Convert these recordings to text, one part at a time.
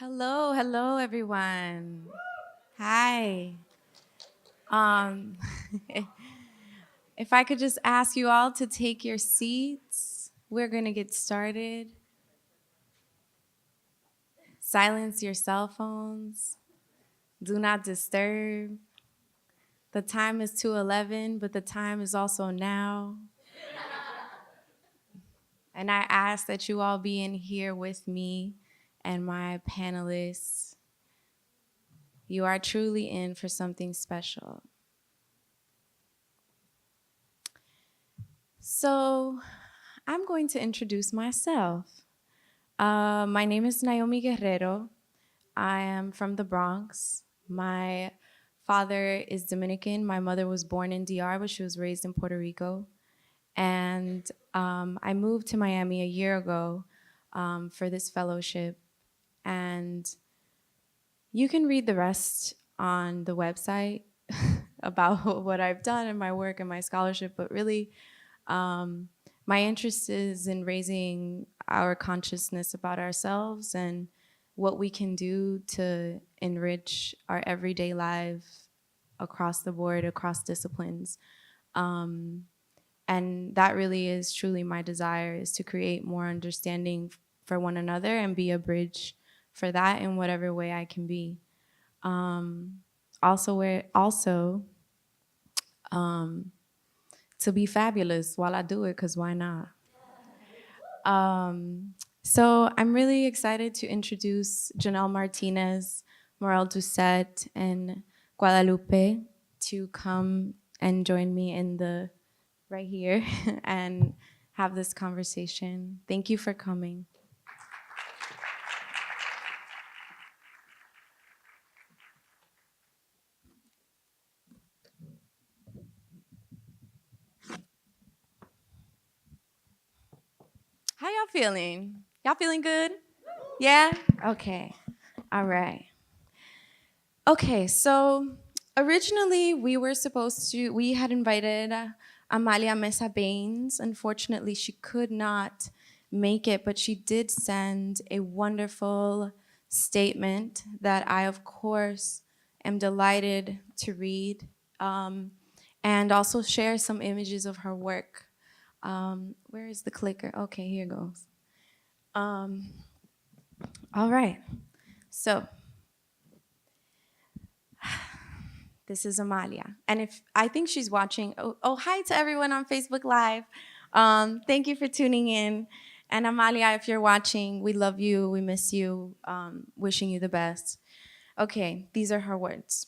Hello, hello, everyone. Hi. Um, if I could just ask you all to take your seats, we're going to get started. Silence your cell phones. Do not disturb. The time is 2:11, but the time is also now. And I ask that you all be in here with me and my panelists. You are truly in for something special. So, I'm going to introduce myself. My name is Naomi Guerrero. I am from the Bronx. My father is Dominican. My mother was born in DR, but she was raised in Puerto Rico. And I moved to Miami a year ago for this fellowship. And you can read the rest on the website about what I've done and my work and my scholarship, but really, my interest is in raising our consciousness about ourselves and what we can do to enrich our everyday life across the board, across disciplines. Um, and that really is truly my desire, is to create more understanding for one another and be a bridge for that in whatever way I can be. Um, also, um, to be fabulous while I do it, because why not? So I'm really excited to introduce Janelle Martinez, Morel Doucette, and Guadalupe to come and join me in the right here and have this conversation. Thank you for coming. How y'all feeling? Y'all feeling good? Yeah? Okay. All right. Okay, so originally we had invited Amalia Mesa-Bains. Unfortunately, she could not make it, but she did send a wonderful statement that I, of course, am delighted to read, and also share some images of her work. Where is the clicker? Okay, here goes. All right, so this is Amalia. And if I think she's watching, hi to everyone on Facebook Live. Thank you for tuning in. And Amalia, if you're watching, we love you, we miss you, wishing you the best. Okay, these are her words.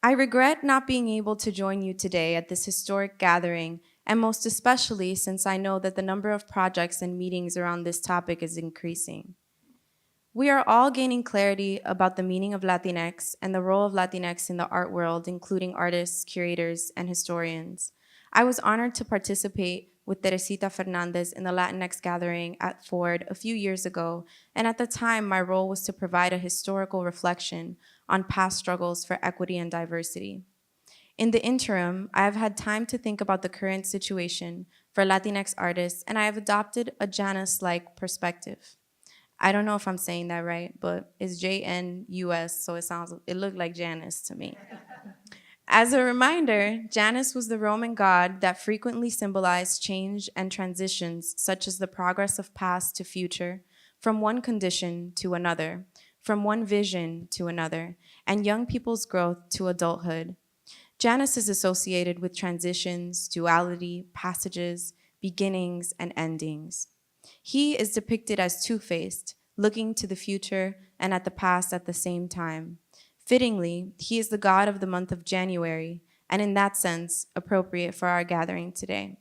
I regret not being able to join you today at this historic gathering, and most especially since I know that the number of projects and meetings around this topic is increasing. We are all gaining clarity about the meaning of Latinx and the role of Latinx in the art world, including artists, curators, and historians. I was honored to participate with Teresita Fernandez in the Latinx gathering at Ford a few years ago, and at the time, my role was to provide a historical reflection on past struggles for equity and diversity. In the interim, I have had time to think about the current situation for Latinx artists, and I have adopted a Janus-like perspective. I don't know if I'm saying that right, but it's Janus, so it looked like Janus to me. As a reminder, Janus was the Roman god that frequently symbolized change and transitions, such as the progress of past to future, from one condition to another, from one vision to another, and young people's growth to adulthood. Janus is associated with transitions, duality, passages, beginnings, and endings. He is depicted as two-faced, looking to the future and at the past at the same time. Fittingly, he is the god of the month of January, and in that sense, appropriate for our gathering today.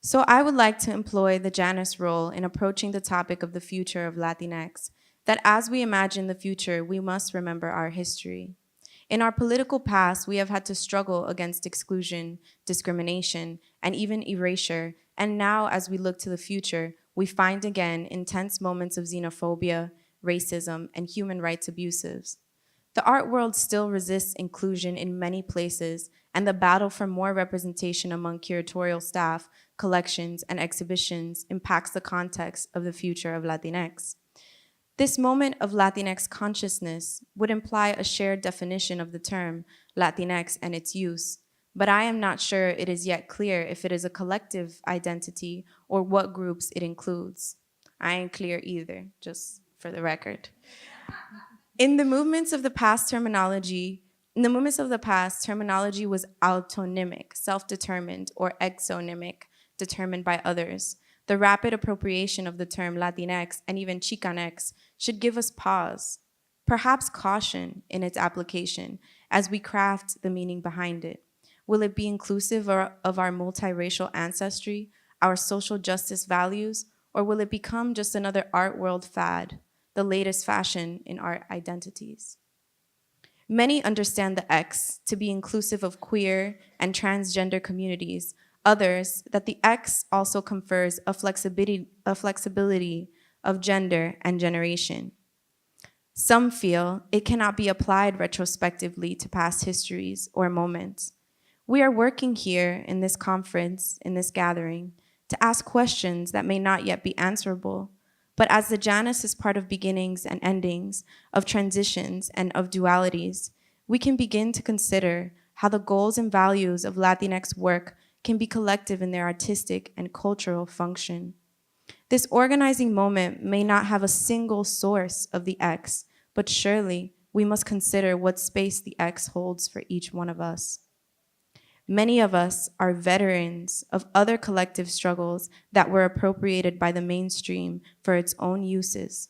So I would like to employ the Janus role in approaching the topic of the future of Latinx, that as we imagine the future, we must remember our history. In our political past, we have had to struggle against exclusion, discrimination, and even erasure. And now, as we look to the future, we find again intense moments of xenophobia, racism, and human rights abuses. The art world still resists inclusion in many places, and the battle for more representation among curatorial staff, collections, and exhibitions impacts the context of the future of Latinx. This moment of Latinx consciousness would imply a shared definition of the term Latinx and its use, but I am not sure it is yet clear if it is a collective identity or what groups it includes. I ain't clear either, just for the record. In the movements of the past, terminology was autonymic, self-determined, or exonymic, determined by others. The rapid appropriation of the term Latinx and even Chicanx should give us pause, perhaps caution in its application as we craft the meaning behind it. Will it be inclusive of our multiracial ancestry, our social justice values, or will it become just another art world fad, the latest fashion in art identities? Many understand the X to be inclusive of queer and transgender communities. Others, that the X also confers a flexibility of gender and generation. Some feel it cannot be applied retrospectively to past histories or moments. We are working here in this conference, in this gathering, to ask questions that may not yet be answerable, but as the Janus is part of beginnings and endings, of transitions and of dualities, we can begin to consider how the goals and values of Latinx work can be collective in their artistic and cultural function. This organizing moment may not have a single source of the X, but surely we must consider what space the X holds for each one of us. Many of us are veterans of other collective struggles that were appropriated by the mainstream for its own uses.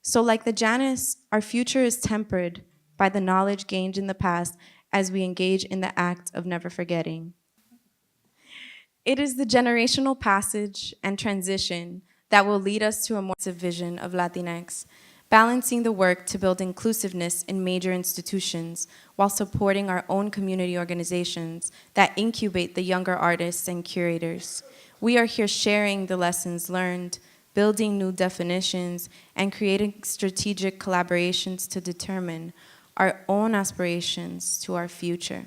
So like the Janus, our future is tempered by the knowledge gained in the past as we engage in the act of never forgetting. It is the generational passage and transition that will lead us to a more inclusive vision of Latinx, balancing the work to build inclusiveness in major institutions while supporting our own community organizations that incubate the younger artists and curators. We are here sharing the lessons learned, building new definitions, and creating strategic collaborations to determine our own aspirations to our future.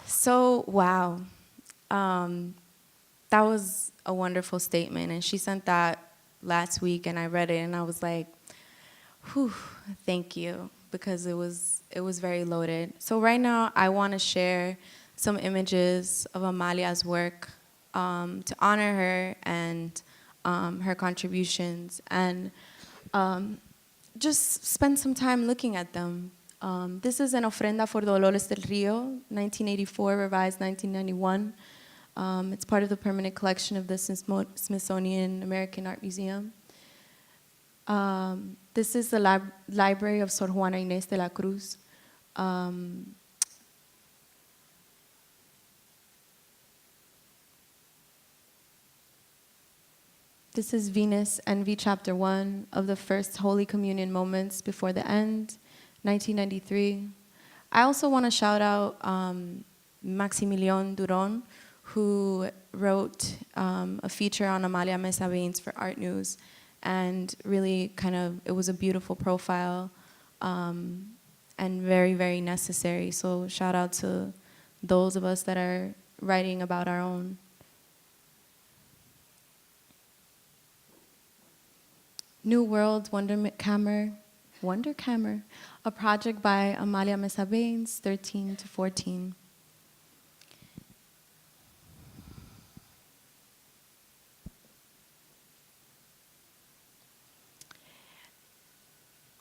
So, wow. That was a wonderful statement, and she sent that last week, and I read it, and I was like, whew, thank you, because it was very loaded. So right now, I want to share some images of Amalia's work to honor her and her contributions, and just spend some time looking at them. This is an Ofrenda for Dolores del Rio, 1984, revised 1991. It's part of the permanent collection of the Smithsonian American Art Museum. This is the library of Sor Juana Inés de la Cruz. This is Venus Envy, Chapter 1 of the first Holy Communion moments before the end, 1993. I also want to shout out Maximilian Duron, who wrote a feature on Amalia Mesa-Bains for Art News, and really it was a beautiful profile and very, very necessary. So shout out to those of us that are writing about our own. New World Wonder Camera, a project by Amalia Mesa-Bains, 13 to 14.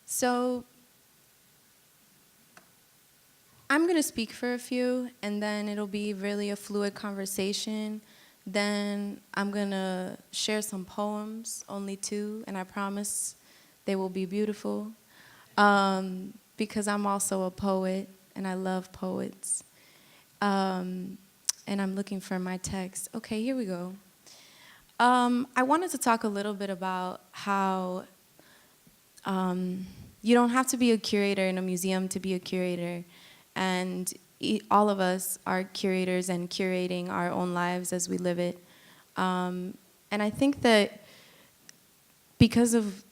So I'm going to speak for a few, and then it'll be really a fluid conversation. Then I'm going to share some poems, only 2, and I promise they will be beautiful, because I'm also a poet, and I love poets. And I'm looking for my text. Okay, here we go. I wanted to talk a little bit about how you don't have to be a curator in a museum to be a curator. And all of us are curators and curating our own lives as we live it. And I think that because of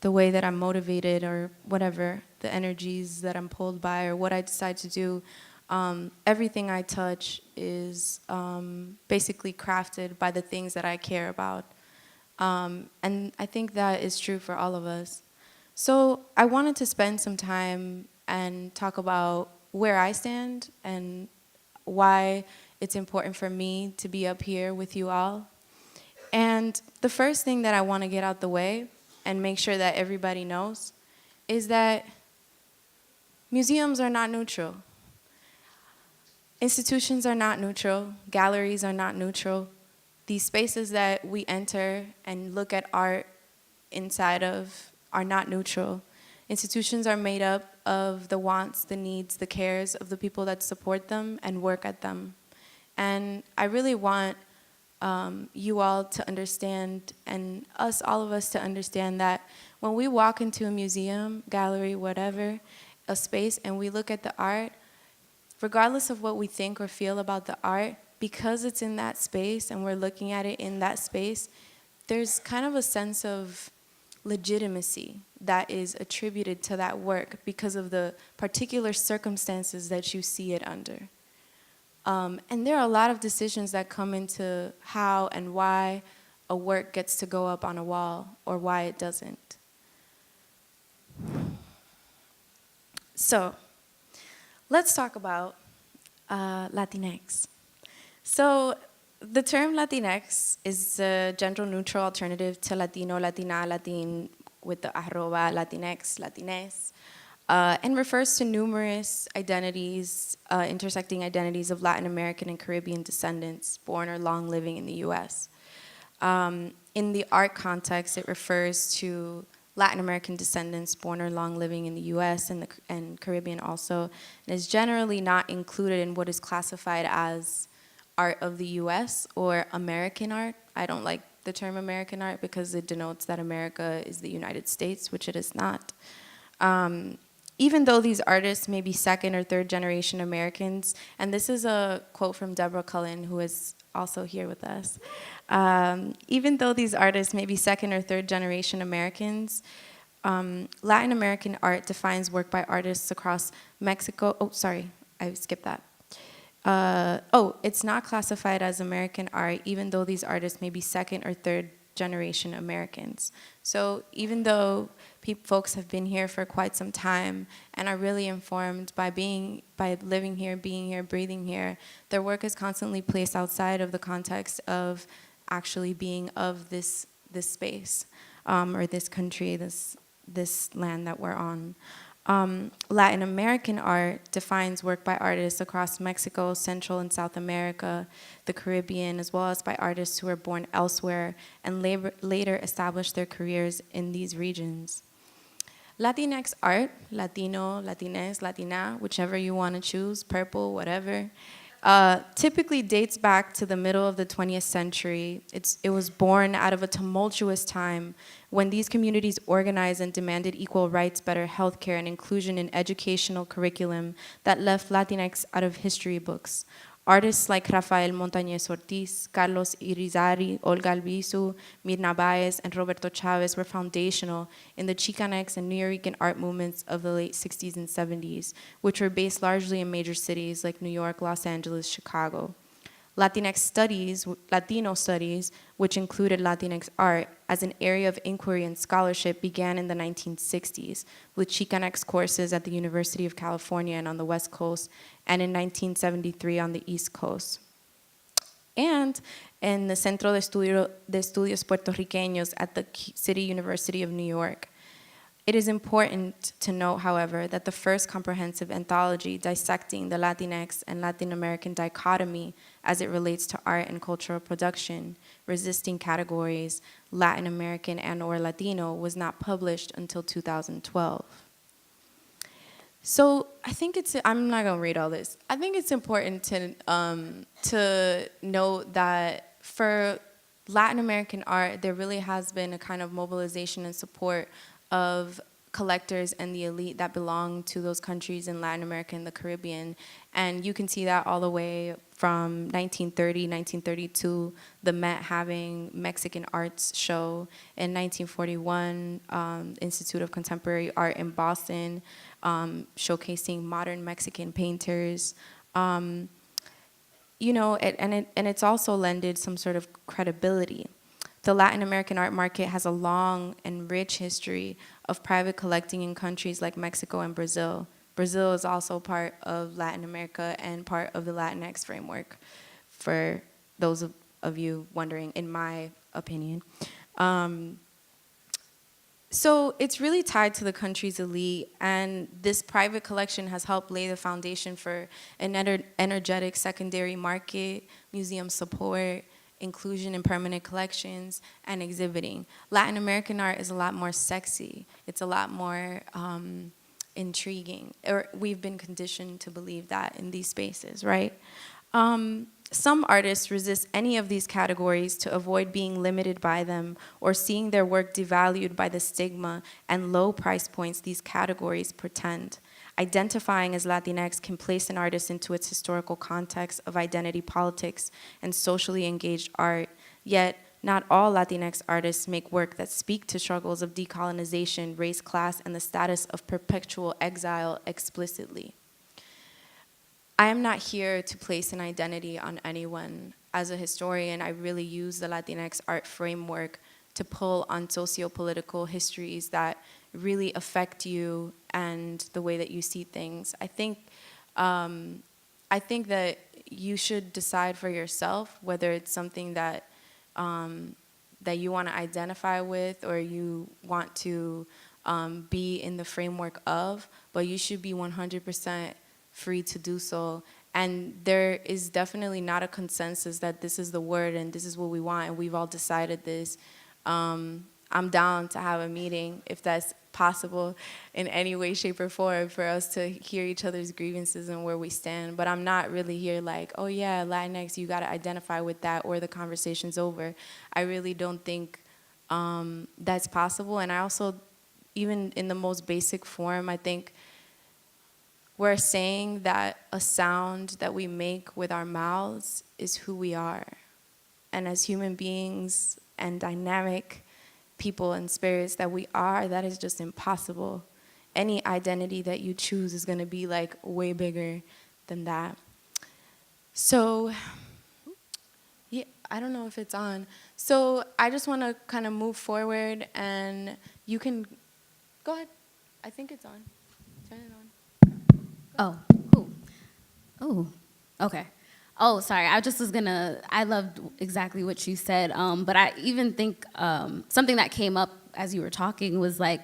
the way that I'm motivated or whatever, the energies that I'm pulled by or what I decide to do, Everything I touch is basically crafted by the things that I care about. And I think that is true for all of us. So I wanted to spend some time and talk about where I stand and why it's important for me to be up here with you all. And the first thing that I want to get out the way and make sure that everybody knows is that museums are not neutral. Institutions are not neutral. Galleries are not neutral. These spaces that we enter and look at art inside of are not neutral. Institutions are made up of the wants, the needs, the cares of the people that support them and work at them. And I really want you all to understand, and us, all of us, to understand that when we walk into a museum, gallery, whatever, a space, and we look at the art, regardless of what we think or feel about the art, because it's in that space and we're looking at it in that space, there's kind of a sense of legitimacy that is attributed to that work because of the particular circumstances that you see it under. And there are a lot of decisions that come into how and why a work gets to go up on a wall or why it doesn't. So let's talk about Latinx. So the term Latinx is a gender-neutral alternative to Latino, Latina, Latin, with the arroba, Latinx, Latines, and refers to numerous identities, intersecting identities of Latin American and Caribbean descendants born or long living in the US. In the art context, it refers to Latin American descendants born or long living in the US and Caribbean also, and is generally not included in what is classified as art of the US or American art. I don't like the term American art because it denotes that America is the United States, which it is not. Even though these artists may be second or third generation Americans, and this is a quote from Deborah Cullen, who is also here with us. Even though these artists may be second or third generation Americans, Latin American art defines work by artists across Mexico. Oh, sorry, I skipped that. It's not classified as American art, even though these artists may be second or third generation Americans. So even though folks have been here for quite some time and are really informed by living here, being here, breathing here, their work is constantly placed outside of the context of actually being of this space or this country, this land that we're on. Latin American art defines work by artists across Mexico, Central and South America, the Caribbean, as well as by artists who were born elsewhere and later established their careers in these regions. Latinx art, Latino, Latinx, Latina, whichever you want to choose, purple, whatever, typically dates back to the middle of the 20th century. It was born out of a tumultuous time when these communities organized and demanded equal rights, better health care, and inclusion in educational curriculum that left Latinx out of history books. Artists like Rafael Montañez Ortiz, Carlos Irizarry, Olga Albizu, Mirna Baez, and Roberto Chavez were foundational in the Chicanx and Nuyorican art movements of the late 60s and 70s, which were based largely in major cities like New York, Los Angeles, Chicago. Latinx studies, Latino studies, which included Latinx art as an area of inquiry and scholarship, began in the 1960s with Chicanx courses at the University of California and on the West Coast, and in 1973 on the East Coast. And in the Centro de Estudios Puertorriqueños at the City University of New York. It is important to note, however, that the first comprehensive anthology dissecting the Latinx and Latin American dichotomy as it relates to art and cultural production, resisting categories, Latin American and/or Latino, was not published until 2012. So I think I'm not gonna read all this. I think it's important to note that for Latin American art, there really has been a kind of mobilization and support of collectors and the elite that belong to those countries in Latin America and the Caribbean. And you can see that all the way from 1930, 1932, the Met having Mexican Arts Show. In 1941, Institute of Contemporary Art in Boston, showcasing modern Mexican painters. You know, and it's also lended some sort of credibility. The Latin American art market has a long and rich history of private collecting in countries like Mexico and Brazil. Brazil is also part of Latin America and part of the Latinx framework, for those of you wondering, in my opinion. So it's really tied to the country's elite, and this private collection has helped lay the foundation for an energetic secondary market, museum support, inclusion in permanent collections, and exhibiting. Latin American art is a lot more sexy. It's a lot more intriguing, or we've been conditioned to believe that in these spaces, right? Some artists resist any of these categories to avoid being limited by them or seeing their work devalued by the stigma and low price points these categories pretend. Identifying as Latinx can place an artist into its historical context of identity politics and socially engaged art, yet not all Latinx artists make work that speak to struggles of decolonization, race, class, and the status of perpetual exile explicitly. I am not here to place an identity on anyone. As a historian, I really use the Latinx art framework to pull on socio-political histories that really affect you and the way that you see things. I think that you should decide for yourself whether it's something that that you want to identify with or you want to be in the framework of, but you should be 100% free to do so. And there is definitely not a consensus that this is the word and this is what we want and we've all decided this. I'm down to have a meeting if that's possible in any way, shape, or form for us to hear each other's grievances and where we stand. But I'm not really here like, oh yeah, Latinx, you gotta identify with that or the conversation's over. I really don't think that's possible. And I also, even in the most basic form, I think we're saying that a sound that we make with our mouths is who we are. And as human beings and dynamic people and spirits that we are, that is just impossible. Any identity that you choose is gonna be like way bigger than that. So, yeah, I don't know if it's on. So I just wanna kind of move forward and you can, go ahead. I think it's on. Turn it on. Oh, okay. Oh, sorry, I just was gonna, I loved exactly what you said, but I even think something that came up as you were talking was like,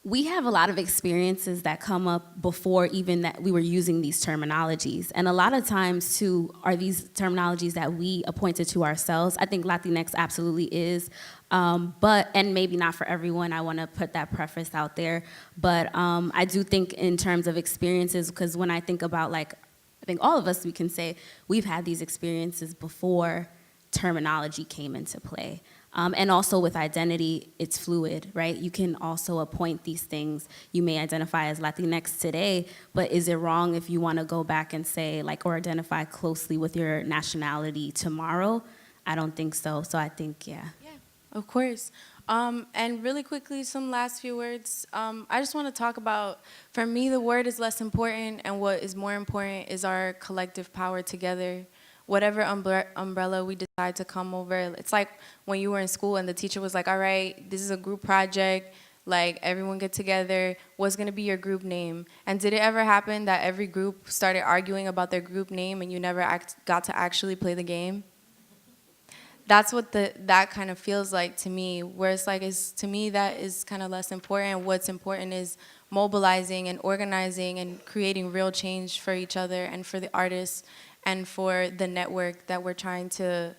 we have a lot of experiences that come up before even that we were using these terminologies. And a lot of times too, are these terminologies that we appointed to ourselves. I think Latinx absolutely is, but, and maybe not for everyone, I wanna put that preface out there, but I do think in terms of experiences, because when I think about like, I think all of us, we can say we've had these experiences before terminology came into play. And also with identity, it's fluid, right? You can also appoint these things. You may identify as Latinx today, but is it wrong if you want to go back and say, like, or identify closely with your nationality tomorrow? I don't think so. So I think, yeah. Yeah, of course. And really quickly, some last few words. I just want to talk about, for me, the word is less important, and what is more important is our collective power together. Whatever umbrella we decide to come over, it's like when you were in school and the teacher was like, all right, this is a group project, like everyone get together, what's gonna be your group name? And did it ever happen that every group started arguing about their group name and you never got to actually play the game? That's what that kind of feels like to me, where it's like, to me that is kind of less important. What's important is mobilizing and organizing and creating real change for each other and for the artists and for the network that we're trying to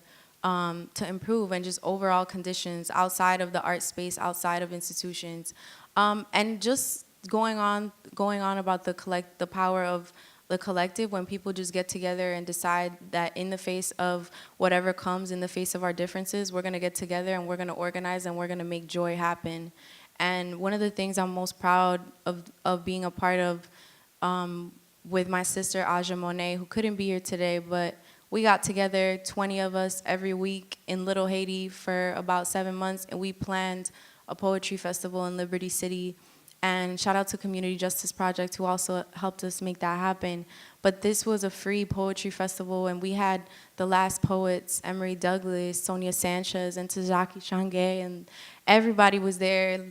improve, and just overall conditions outside of the art space, outside of institutions, and just going on about the power of the collective, when people just get together and decide that in the face of whatever comes, in the face of our differences, we're gonna get together and we're gonna organize and we're gonna make joy happen. And one of the things I'm most proud of being a part of with my sister Aja Monet, who couldn't be here today, but we got together, 20 of us every week in Little Haiti for about 7 months, and we planned a poetry festival in Liberty City. And shout out to Community Justice Project, who also helped us make that happen. But this was a free poetry festival, and we had the last poets, Emery Douglas, Sonia Sanchez, and Tazaki Shange, and everybody was there,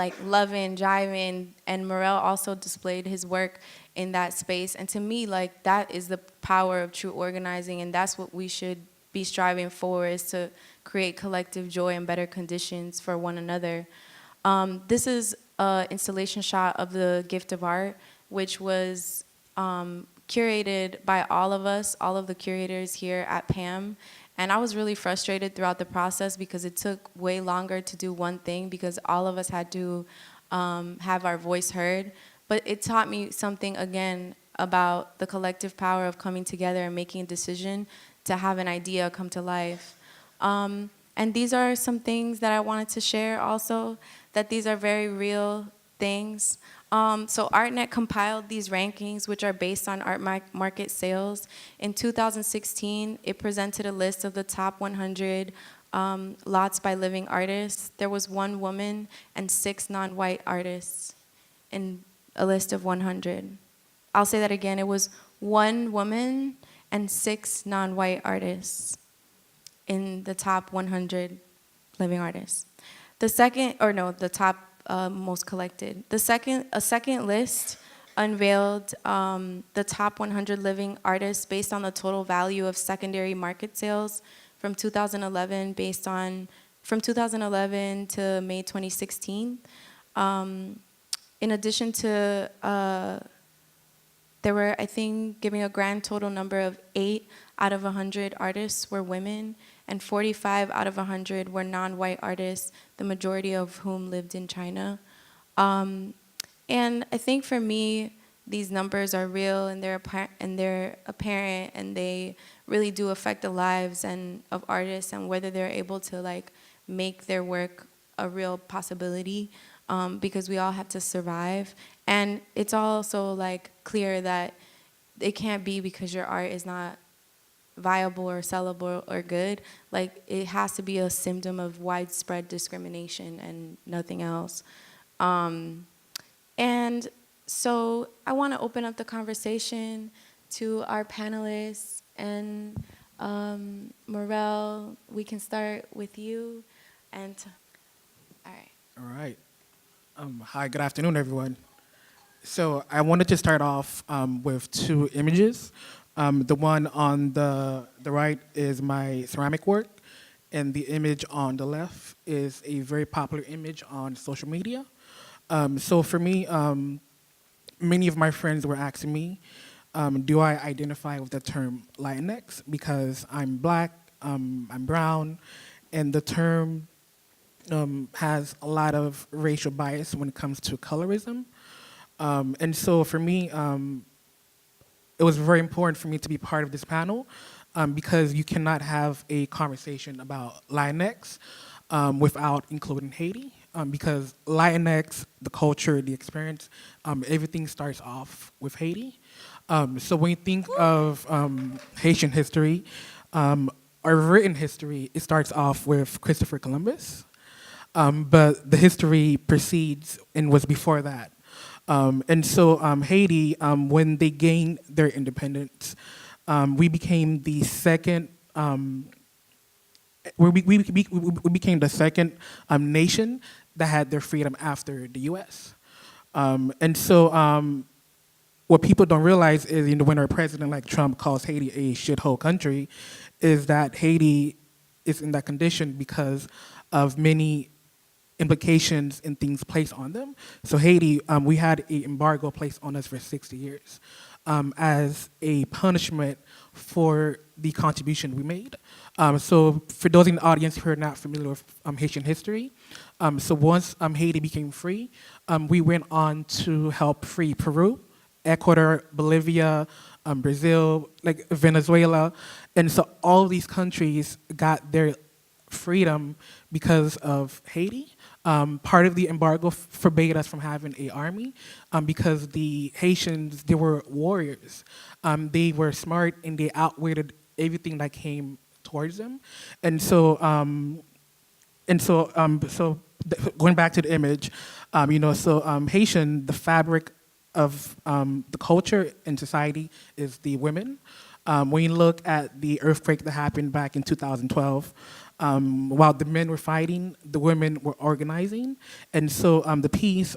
like loving, jiving, and Morel also displayed his work in that space. And to me, like, that is the power of true organizing, and that's what we should be striving for, is to create collective joy and better conditions for one another. This is an installation shot of the Gift of Art, which was curated by all of us, all of the curators here at PAMM. And I was really frustrated throughout the process because it took way longer to do one thing because all of us had to have our voice heard. But it taught me something, again, about the collective power of coming together and making a decision to have an idea come to life. And these are some things that I wanted to share also, that these are very real things. So ArtNet compiled these rankings, which are based on art market sales. In 2016, it presented a list of the top 100 lots by living artists. There was 1 woman and 6 non-white artists in a list of 100. I'll say that again. It was 1 woman and 6 non-white artists in the top 100 living artists. The top most collected. A second list unveiled the top 100 living artists based on the total value of secondary market sales from 2011 to May 2016. In addition to, there were, I think, giving a grand total number of 8 out of 100 artists were women, and 45 out of 100 were non-white artists, the majority of whom lived in China. And I think for me, these numbers are real and they're apparent, and they really do affect the lives of artists and whether they're able to like make their work a real possibility, because we all have to survive. And it's also like clear that it can't be because your art is not viable or sellable or good. Like, it has to be a symptom of widespread discrimination and nothing else. And so I want to open up the conversation to our panelists. And Morel, we can start with you. And all right. All right. Hi, good afternoon, everyone. So I wanted to start off with 2 images. The one on the right is my ceramic work, and the image on the left is a very popular image on social media. So for me, many of my friends were asking me, do I identify with the term Latinx? Because I'm black, I'm brown, and the term has a lot of racial bias when it comes to colorism. And so for me, it was very important for me to be part of this panel, because you cannot have a conversation about Latinx without including Haiti, because Latinx, the culture, the experience, everything starts off with Haiti. So when you think of Haitian history, or written history, it starts off with Christopher Columbus, but the history precedes and was before that. And so Haiti, when they gained their independence, we became the second. We became the second nation that had their freedom after the U.S. And so what people don't realize is, when our president like Trump calls Haiti a shithole country, is that Haiti is in that condition because of many implications and things placed on them. So Haiti, we had an embargo placed on us for 60 years as a punishment for the contribution we made. So for those in the audience who are not familiar with Haitian history, so once Haiti became free, we went on to help free Peru, Ecuador, Bolivia, Brazil, like Venezuela. And so all of these countries got their freedom because of Haiti. Part of the embargo forbade us from having an army because the Haitians, they were warriors. They were smart and they outwitted everything that came towards them. And so, going back to the image, Haitian, the fabric of the culture and society is the women. When you look at the earthquake that happened back in 2012, while the men were fighting, the women were organizing. And so the piece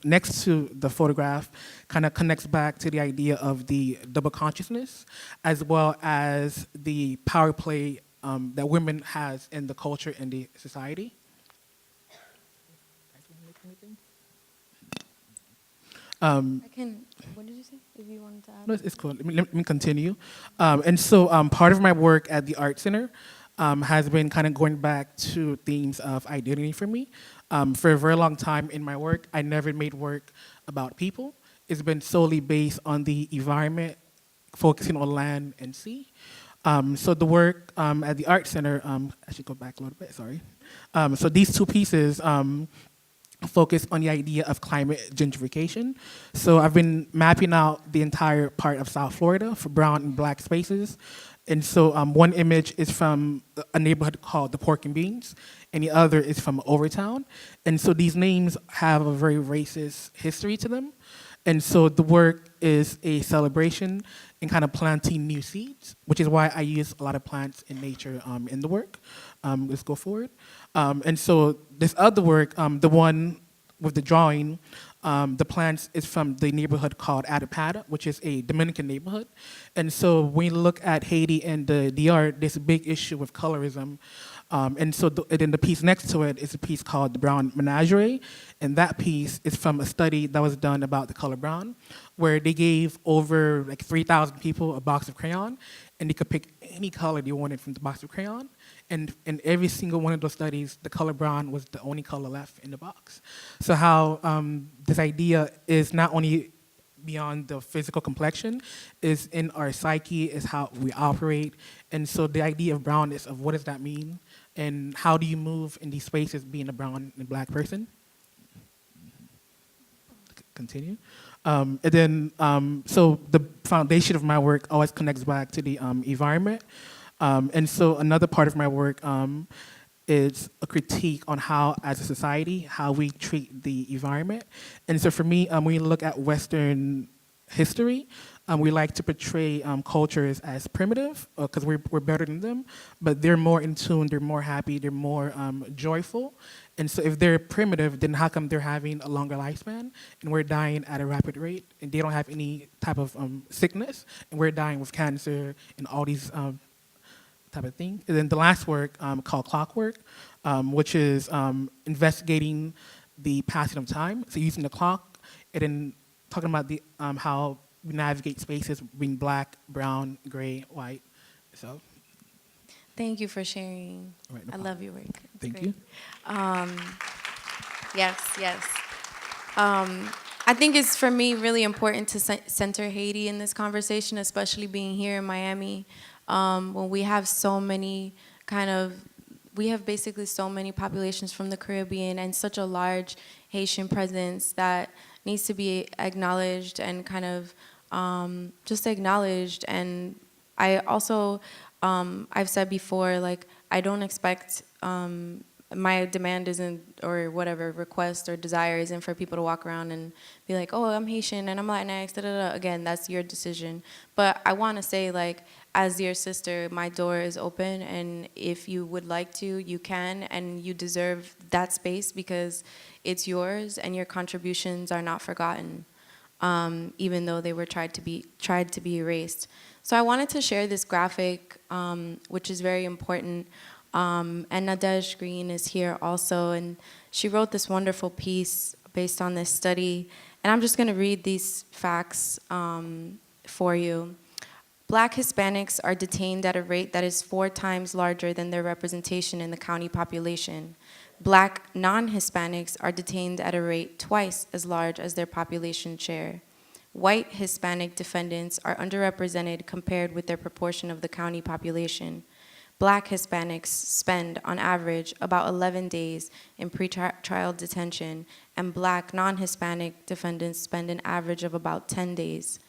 next to the photograph kind of connects back to the idea of the double consciousness, as well as the power play that women has in the culture and the society. I can, what did you say? If you wanted to add? No, it's cool. Let me continue. Part of my work at the ArtCenter has been kind of going back to themes of identity for me. For a very long time in my work, I never made work about people. It's been solely based on the environment, focusing on land and sea. So the work at the ArtCenter, I should go back a little bit, sorry. So these two pieces focus on the idea of climate gentrification. So I've been mapping out the entire part of South Florida for brown and black spaces. And so one image is from a neighborhood called the Pork and Beans, and the other is from Overtown. And so these names have a very racist history to them. And so the work is a celebration and kind of planting new seeds, which is why I use a lot of plants in nature in the work. Let's go forward. And so this other work, the one with the drawing, the plants is from the neighborhood called Adapata, which is a Dominican neighborhood. And so when you look at Haiti and the DR, there's a big issue with colorism. And then the piece next to it is a piece called The Brown Menagerie. And that piece is from a study that was done about the color brown, where they gave over like 3,000 people a box of crayon, and they could pick any color they wanted from the box of crayon. And in every single one of those studies, the color brown was the only color left in the box. So how this idea is not only beyond the physical complexion, is in our psyche, is how we operate. And so the idea of brownness, of what does that mean? And how do you move in these spaces being a brown and black person? Continue. So the foundation of my work always connects back to the environment. And so another part of my work is a critique on how, as a society, how we treat the environment. And so for me, when you look at Western history, we like to portray cultures as primitive because we're better than them, but they're more in tune, they're more happy, they're more joyful. And so if they're primitive, then how come they're having a longer lifespan and we're dying at a rapid rate and they don't have any type of sickness and we're dying with cancer and all these type of thing. And then the last work called Clockwork, which is investigating the passing of time. So using the clock and then talking about the how we navigate spaces being black, brown, gray, white. So Thank you for sharing. Right, no I problem. love your work. It's Thank great. you. Yes. I think it's, for me, really important to center Haiti in this conversation, especially being here in Miami, when we have so many we have basically so many populations from the Caribbean and such a large Haitian presence that needs to be acknowledged and kind of just acknowledged. And I also, I've said before, like, I don't expect, my demand isn't, or whatever, request or desire isn't for people to walk around and be like, oh, I'm Haitian and I'm Latinx, da-da-da. Again, that's your decision. But I want to say, like, as your sister, my door is open, and if you would like to, you can, and you deserve that space because it's yours and your contributions are not forgotten, even though they were tried to be erased. So I wanted to share this graphic, which is very important. And Nadej Green is here also, and she wrote this wonderful piece based on this study. And I'm just going to read these facts for you. Black Hispanics are detained at a rate that is 4 times larger than their representation in the county population. Black non-Hispanics are detained at a rate twice as large as their population share. White Hispanic defendants are underrepresented compared with their proportion of the county population. Black Hispanics spend, on average, about 11 days in pretrial detention, and black non-Hispanic defendants spend an average of about 10 days.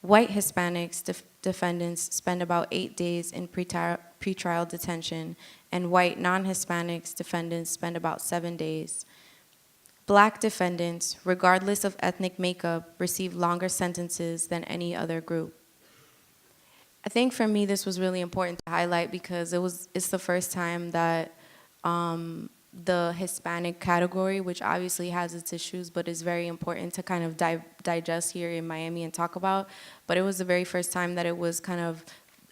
White Hispanics defendants spend about 8 days in pretrial detention, and white non-Hispanics defendants spend about 7 days. Black defendants, regardless of ethnic makeup, receive longer sentences than any other group. I think for me this was really important to highlight because it's the first time that the Hispanic category, which obviously has its issues, but is very important to kind of digest here in Miami and talk about. But it was the very first time that it was kind of,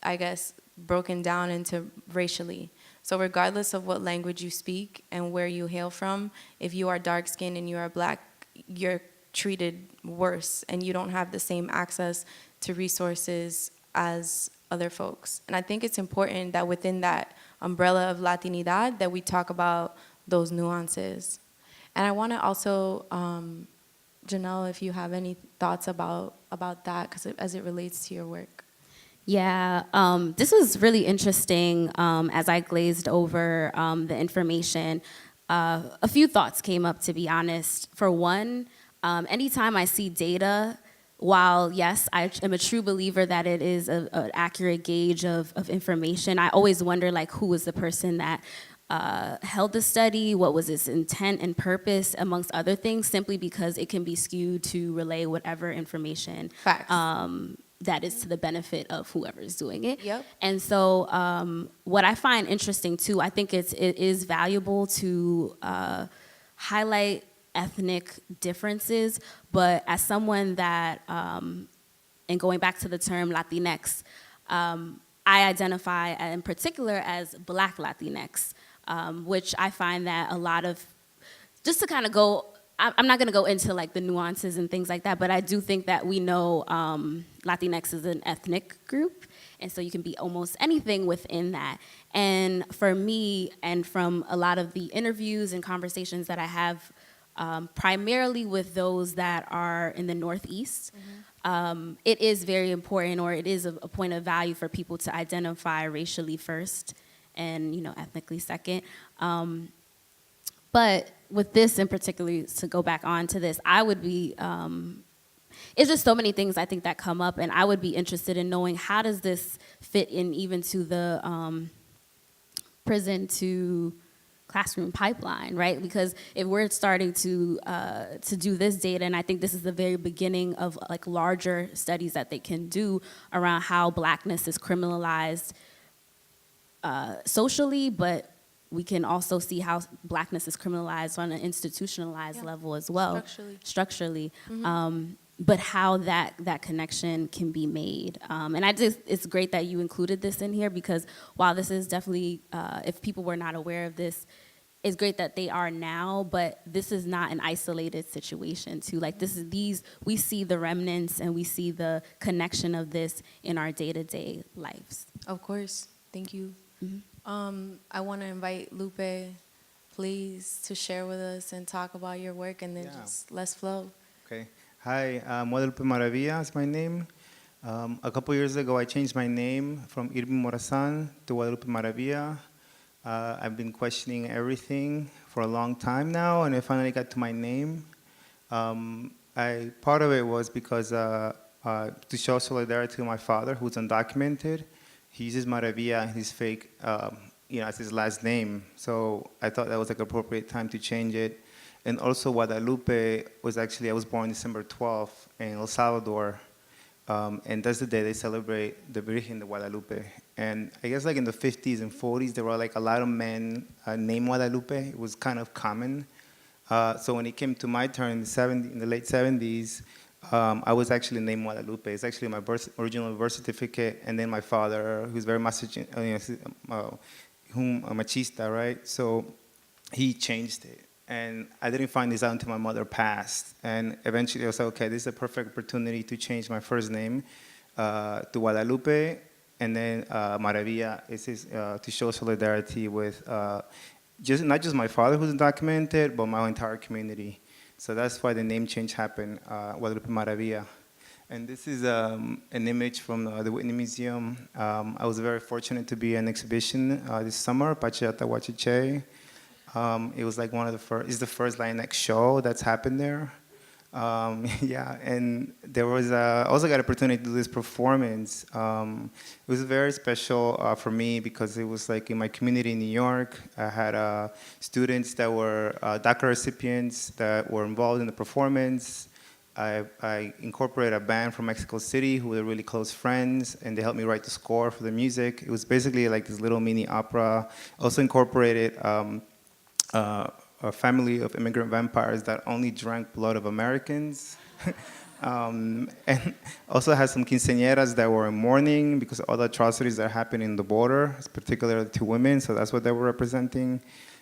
I guess, broken down into racially. So regardless of what language you speak and where you hail from, if you are dark-skinned and you are Black, you're treated worse and you don't have the same access to resources as other folks. And I think it's important that within that umbrella of Latinidad that we talk about those nuances. And I want to also, Janelle, if you have any thoughts about that, because as it relates to your work. Yeah, this was really interesting as I glazed over the information. A few thoughts came up, to be honest. For one, anytime I see data, while yes, I am a true believer that it is an accurate gauge of information, I always wonder like who was the person that held the study, what was its intent and purpose, amongst other things, simply because it can be skewed to relay whatever information that is to the benefit of whoever is doing it. Yep. And so what I find interesting too, I think it is valuable to highlight ethnic differences, but as someone that, and going back to the term Latinx, I identify in particular as Black Latinx, which I find that a lot of, just to kind of go, I'm not going to go into like the nuances and things like that, but I do think that we know Latinx is an ethnic group, and so you can be almost anything within that. And for me, and from a lot of the interviews and conversations that I have, primarily with those that are in the Northeast, it is very important, or it is a point of value for people to identify racially first and, you know, ethnically second. But with this in particular, to go back on to this, I would be, it's just so many things I think that come up, and I would be interested in knowing how does this fit in even to the prison to classroom pipeline, right? Because if we're starting to do this data, and I think this is the very beginning of like larger studies that they can do around how Blackness is criminalized socially, but we can also see how Blackness is criminalized on an institutionalized level as well, structurally. But how that connection can be made. And it's great that you included this in here, because while this is definitely, if people were not aware of this, it's great that they are now, but this is not an isolated situation too. Like we see the remnants and we see the connection of this in our day-to-day lives. Of course, thank you. I want to invite Lupe, please, to share with us and talk about your work, and then just let's flow. Okay. Hi, Guadalupe Maravilla is my name. A couple years ago, I changed my name from Irving Morazan to Guadalupe Maravilla. I've been questioning everything for a long time now, and I finally got to my name. Part of it was because to show solidarity to my father, who's undocumented. He uses Maravilla in his fake, as his last name. So I thought that was like appropriate time to change it. And also Guadalupe was actually, I was born December 12th in El Salvador. And that's the day they celebrate the Virgen de Guadalupe. And I guess like in the 50s and 40s, there were like a lot of men named Guadalupe. It was kind of common. So when it came to my turn in the late 70s, I was actually named Guadalupe. It's actually my original birth certificate, and then my father, who's very machista, right? So he changed it. And I didn't find this out until my mother passed. And eventually I was like, okay, this is a perfect opportunity to change my first name to Guadalupe. And then Maravilla is to show solidarity with not just my father who's undocumented, but my entire community. So that's why the name change happened, Guadalupe Maravilla. And this is an image from the Whitney Museum. I was very fortunate to be in an exhibition this summer, Pacheata Huachiche. It was like one of the first, it's the first Latinx show that's happened there. Yeah, and there was also got an opportunity to do this performance. It was very special for me because it was like in my community in New York. I had students that were DACA recipients that were involved in the performance. I incorporated a band from Mexico City who were really close friends, and they helped me write the score for the music. It was basically like this little mini opera. Also incorporated a family of immigrant vampires that only drank blood of Americans. And also had some quinceañeras that were in mourning because of all the atrocities that happened in the border, particularly to women, so that's what they were representing.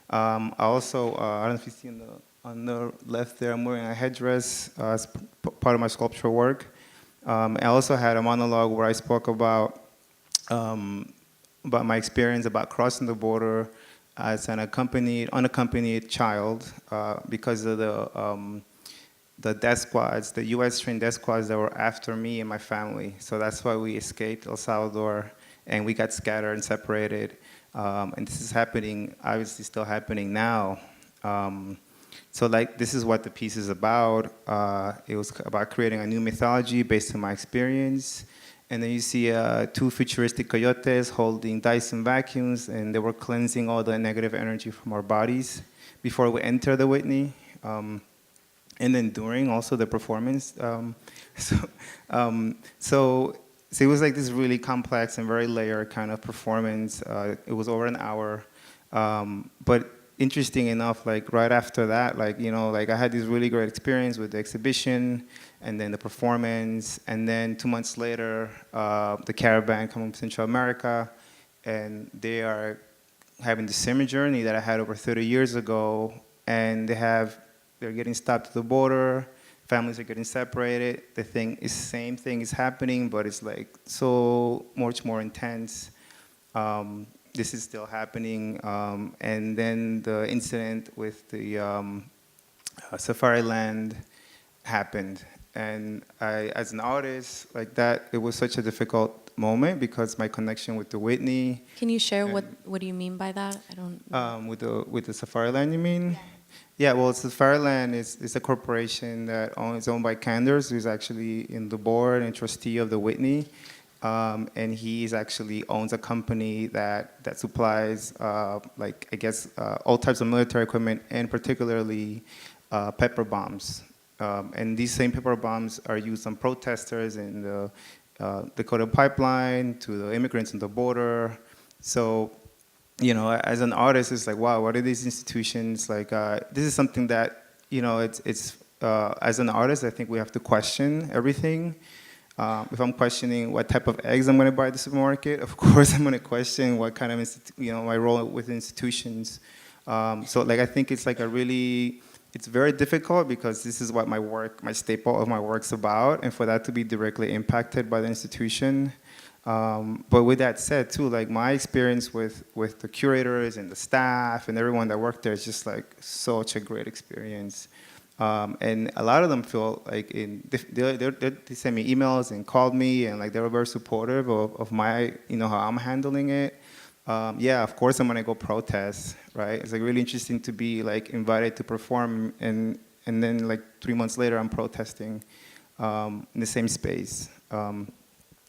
I also, I don't know if you see on the left there, I'm wearing a headdress as part of my sculptural work. I also had a monologue where I spoke about my experience about crossing the border as an unaccompanied child because of the death squads, the U.S. trained death squads that were after me and my family. So that's why we escaped El Salvador and we got scattered and separated. And this is happening, obviously still happening now. So like this is what the piece is about. It was about creating a new mythology based on my experience. And then you see two futuristic coyotes holding Dyson vacuums, and they were cleansing all the negative energy from our bodies before we enter the Whitney. And then during also the performance. So it was like this really complex and very layered kind of performance. It was over an hour. But interesting enough, like right after that, like, you know, like I had this really great experience with the exhibition and then the performance. And then 2 months later, the caravan coming from Central America, and they are having the same journey that I had over 30 years ago. And they're getting stopped at the border. Families are getting separated. Same thing is happening, but it's like so much more intense. This is still happening. And then the incident with the Safari Land happened. And I, as an artist, like that, it was such a difficult moment because my connection with the Whitney. Can you share what do you mean by that? I don't. With the Safari Land, you mean? Yeah, well, Safari Land is a corporation that is owned by Canders, who's actually in the board and trustee of the Whitney. And he actually owns a company that supplies, like, I guess, all types of military equipment, and particularly pepper bombs. And these same pepper bombs are used on protesters in the Dakota pipeline, to the immigrants on the border. So, you know, as an artist, it's like, wow, what are these institutions? Like, this is something that, you know, it's as an artist, I think we have to question everything. If I'm questioning what type of eggs I'm going to buy at the supermarket, of course I'm going to question what kind of, my role with institutions. So, like, I think it's like it's very difficult because this is what my staple of my work's about, and for that to be directly impacted by the institution. But with that said, too, like my experience with the curators and the staff and everyone that worked there is just like such a great experience. And a lot of them feel like they sent me emails and called me, and like they were very supportive of my, how I'm handling it. Yeah, of course I'm gonna go protest, right? It's like really interesting to be like invited to perform, and then like 3 months later I'm protesting in the same space.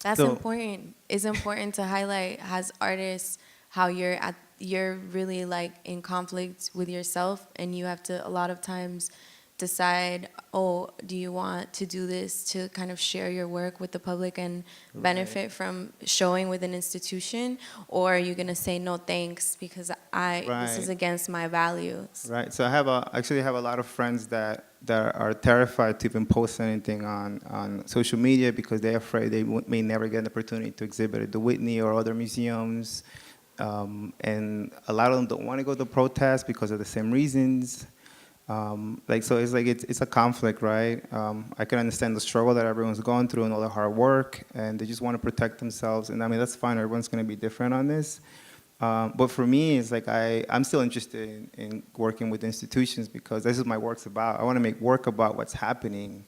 That's important. It's important to highlight as artists how you're really like in conflict with yourself, and you have to a lot of times decide, do you want to do this to kind of share your work with the public and benefit from showing with an institution, or are you going to say no thanks because this is against my values? Right. So I actually have a lot of friends that are terrified to even post anything on social media because they're afraid they may never get an opportunity to exhibit at the Whitney or other museums. And a lot of them don't want to go to protests because of the same reasons. So it's a conflict, right? I can understand the struggle that everyone's going through and all the hard work, and they just want to protect themselves. And I mean, that's fine. Everyone's going to be different on this. But for me, it's like I'm still interested in working with institutions because this is my work's about. I want to make work about what's happening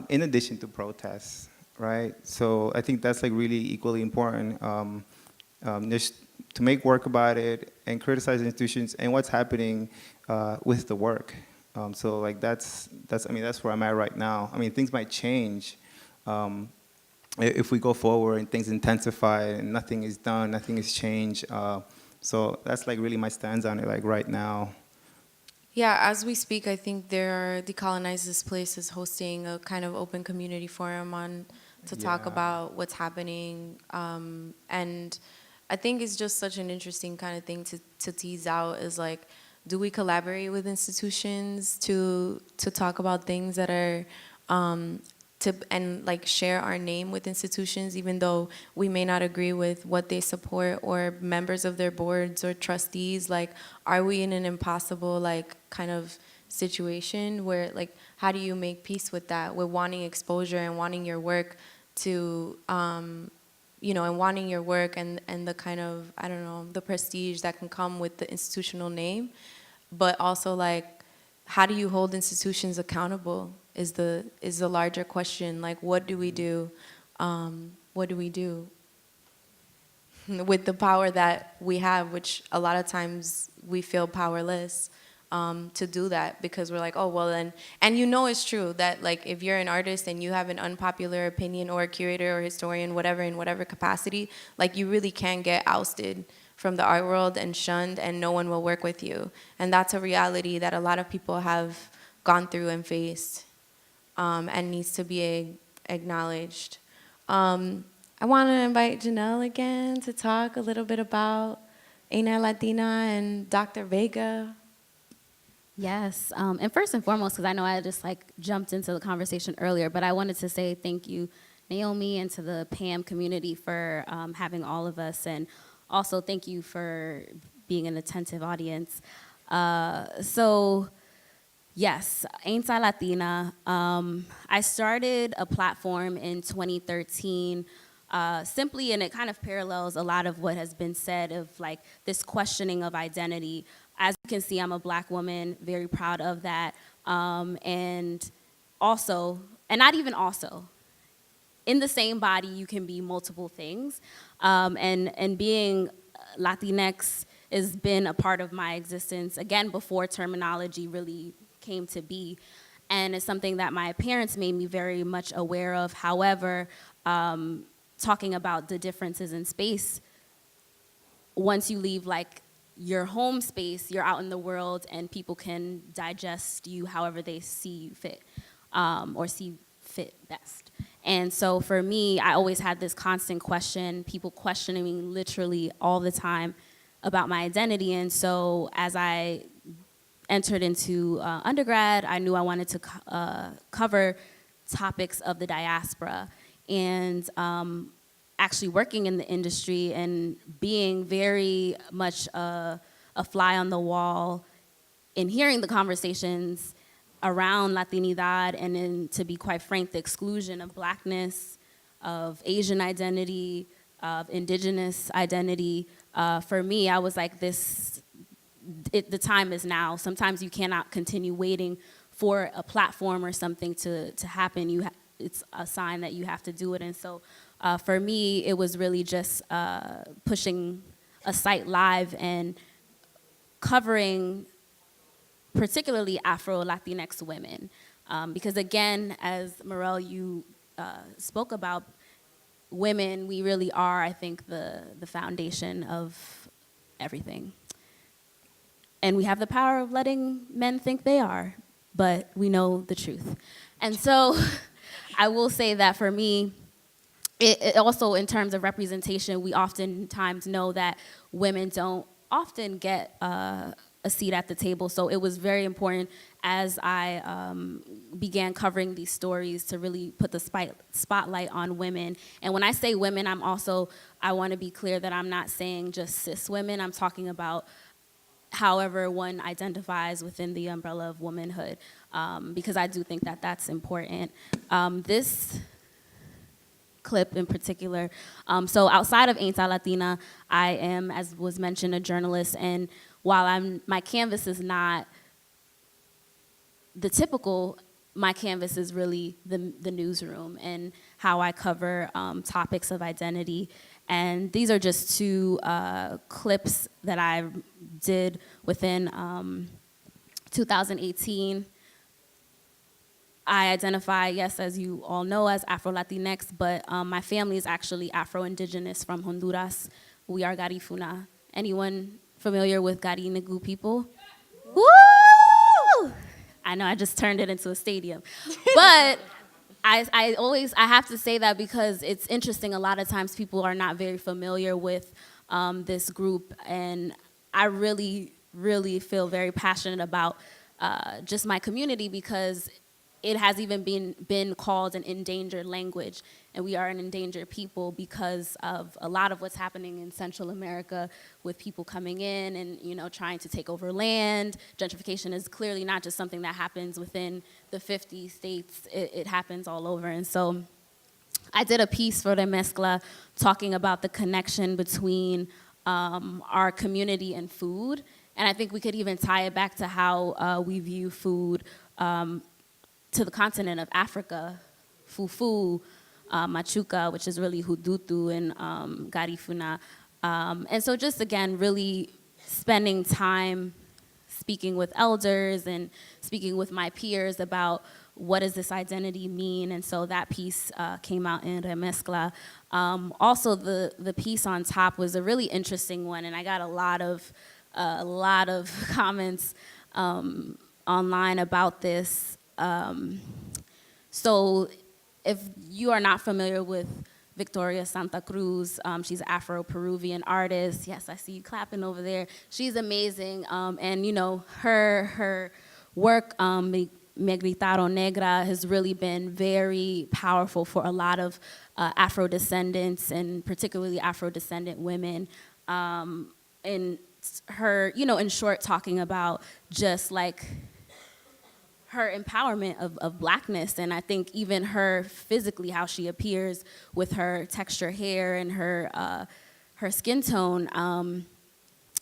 in addition to protests, right? So I think that's like really equally important. Just to make work about it and criticize institutions and what's happening with the work. So like that's I mean that's where I'm at right now. I mean things might change if we go forward and things intensify and nothing is done, nothing is changed. So that's like really my stance on it like right now. Yeah, as we speak, I think Decolonize This Place is hosting a kind of open community forum to talk Yeah. about what's happening. And I think it's just such an interesting kind of thing to tease out is like, do we collaborate with institutions to talk about things that are and like share our name with institutions, even though we may not agree with what they support or members of their boards or trustees? Like, are we in an impossible like kind of situation where like, how do you make peace with that, with wanting exposure and wanting your work to and wanting your work and the kind of, I don't know, the prestige that can come with the institutional name, but also like, how do you hold institutions accountable is the larger question. Like, what do we do? What do we do with the power that we have, which a lot of times we feel powerless to do that because we're like, oh, well then, and it's true that like if you're an artist and you have an unpopular opinion or a curator or historian, whatever, in whatever capacity, like you really can get ousted from the art world and shunned and no one will work with you. And that's a reality that a lot of people have gone through and faced and needs to be acknowledged. I want to invite Janelle again to talk a little bit about Una Latina and Dr. Vega. Yes, and first and foremost, because I know I just like jumped into the conversation earlier, but I wanted to say thank you, Naomi, and to the PAMM community for having all of us, and also thank you for being an attentive audience. So, yes, Ain't I Latina. I started a platform in 2013 simply, and it kind of parallels a lot of what has been said of like this questioning of identity. As you can see, I'm a Black woman, very proud of that. And also, and not even also, in the same body, you can be multiple things. And being Latinx has been a part of my existence, again, before terminology really came to be. And it's something that my parents made me very much aware of. However, talking about the differences in space, once you leave like your home space, you're out in the world and people can digest you however they see you fit or see fit best. And so for me, I always had this constant question, people questioning me literally all the time about my identity. And so as I entered into undergrad, I knew I wanted to cover topics of the diaspora. And actually working in the industry and being very much a fly on the wall in hearing the conversations around Latinidad and then, to be quite frank, the exclusion of Blackness, of Asian identity, of indigenous identity. For me, I was like, the time is now. Sometimes you cannot continue waiting for a platform or something to happen. It's a sign that you have to do it. And so for me, it was really just pushing a site live and covering particularly Afro-Latinx women. Because again, as Morel, you spoke about, women, we really are, I think, the foundation of everything. And we have the power of letting men think they are, but we know the truth. And so I will say that for me, it also, in terms of representation, we oftentimes know that women don't often get a seat at the table. So it was very important as I began covering these stories to really put the spotlight on women. And when I say women, I want to be clear that I'm not saying just cis women. I'm talking about however one identifies within the umbrella of womanhood, because I do think that that's important. This clip in particular. So outside of Ain't I Latina, I am, as was mentioned, a journalist. And while my canvas is not the typical, my canvas is really the newsroom and how I cover topics of identity. And these are just two clips that I did within 2018. I identify, yes, as you all know, as Afro-Latinx, but my family is actually Afro-Indigenous from Honduras. We are Garifuna. Anyone familiar with Garinigu people? Woo! I know I just turned it into a stadium. But I have to say that because it's interesting. A lot of times people are not very familiar with this group, and I really, really feel very passionate about just my community because it has even been called an endangered language, and we are an endangered people because of a lot of what's happening in Central America with people coming in and trying to take over land. Gentrification is clearly not just something that happens within the 50 states. It happens all over, and so I did a piece for Remezcla talking about the connection between our community and food, and I think we could even tie it back to how we view food to the continent of Africa, fufu, machuca, which is really hudutu and garifuna. And so just, again, really spending time speaking with elders and speaking with my peers about what does this identity mean, and so that piece came out in Remezcla. Also, the piece on top was a really interesting one, and I got a lot of comments online about this. So if you are not familiar with Victoria Santa Cruz, she's an Afro-Peruvian artist. Yes, I see you clapping over there. She's amazing, and her work, Me Gritaron Negra, has really been very powerful for a lot of Afro-descendants, and particularly Afro-descendant women. And her, in short, talking about just like her empowerment of blackness, and I think even her physically, how she appears with her texture hair and her skin tone,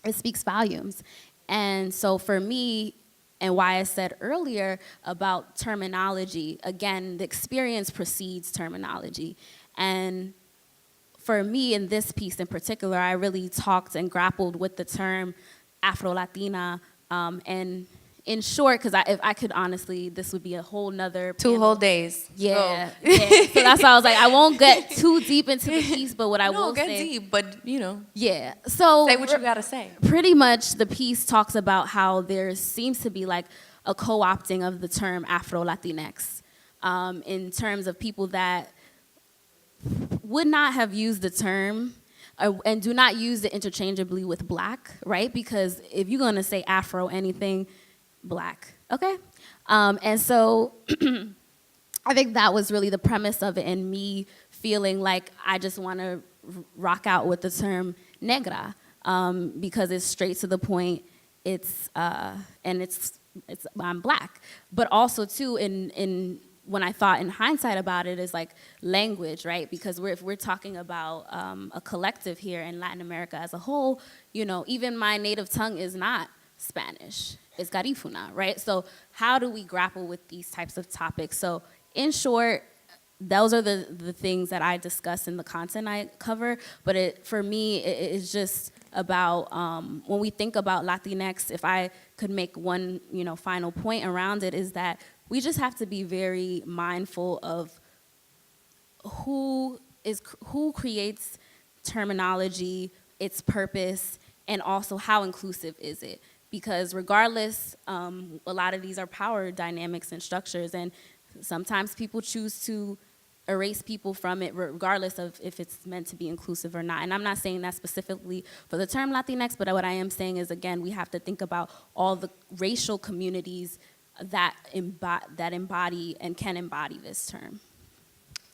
it speaks volumes. And so for me, and why I said earlier about terminology, again, the experience precedes terminology. And for me, in this piece in particular, I really talked and grappled with the term Afro-Latina, and in short, because if I could honestly, this would be a whole nother Two whole days. Yeah, yeah. So that's why I was like, I won't get too deep into the piece, but what I will get say, deep, but yeah. So say what you gotta say. Pretty much, the piece talks about how there seems to be like a co-opting of the term Afro-Latinx in terms of people that would not have used the term and do not use it interchangeably with black, right? Because if you're gonna say Afro anything, black, okay? And so I think that was really the premise of it, and me feeling like I just want to rock out with the term negra because it's straight to the point. It's I'm black, but also too in when I thought in hindsight about it is like language, right? Because if we're talking about a collective here in Latin America as a whole, even my native tongue is not Spanish. It's Garifuna, right? So how do we grapple with these types of topics? So in short, those are the things that I discuss in the content I cover. But for me, it's just about when we think about Latinx, if I could make one final point around it, is that we just have to be very mindful of who creates terminology, its purpose, and also how inclusive is it. Because regardless, a lot of these are power dynamics and structures, and sometimes people choose to erase people from it regardless of if it's meant to be inclusive or not. And I'm not saying that specifically for the term Latinx, but what I am saying is, again, we have to think about all the racial communities that embody and can embody this term.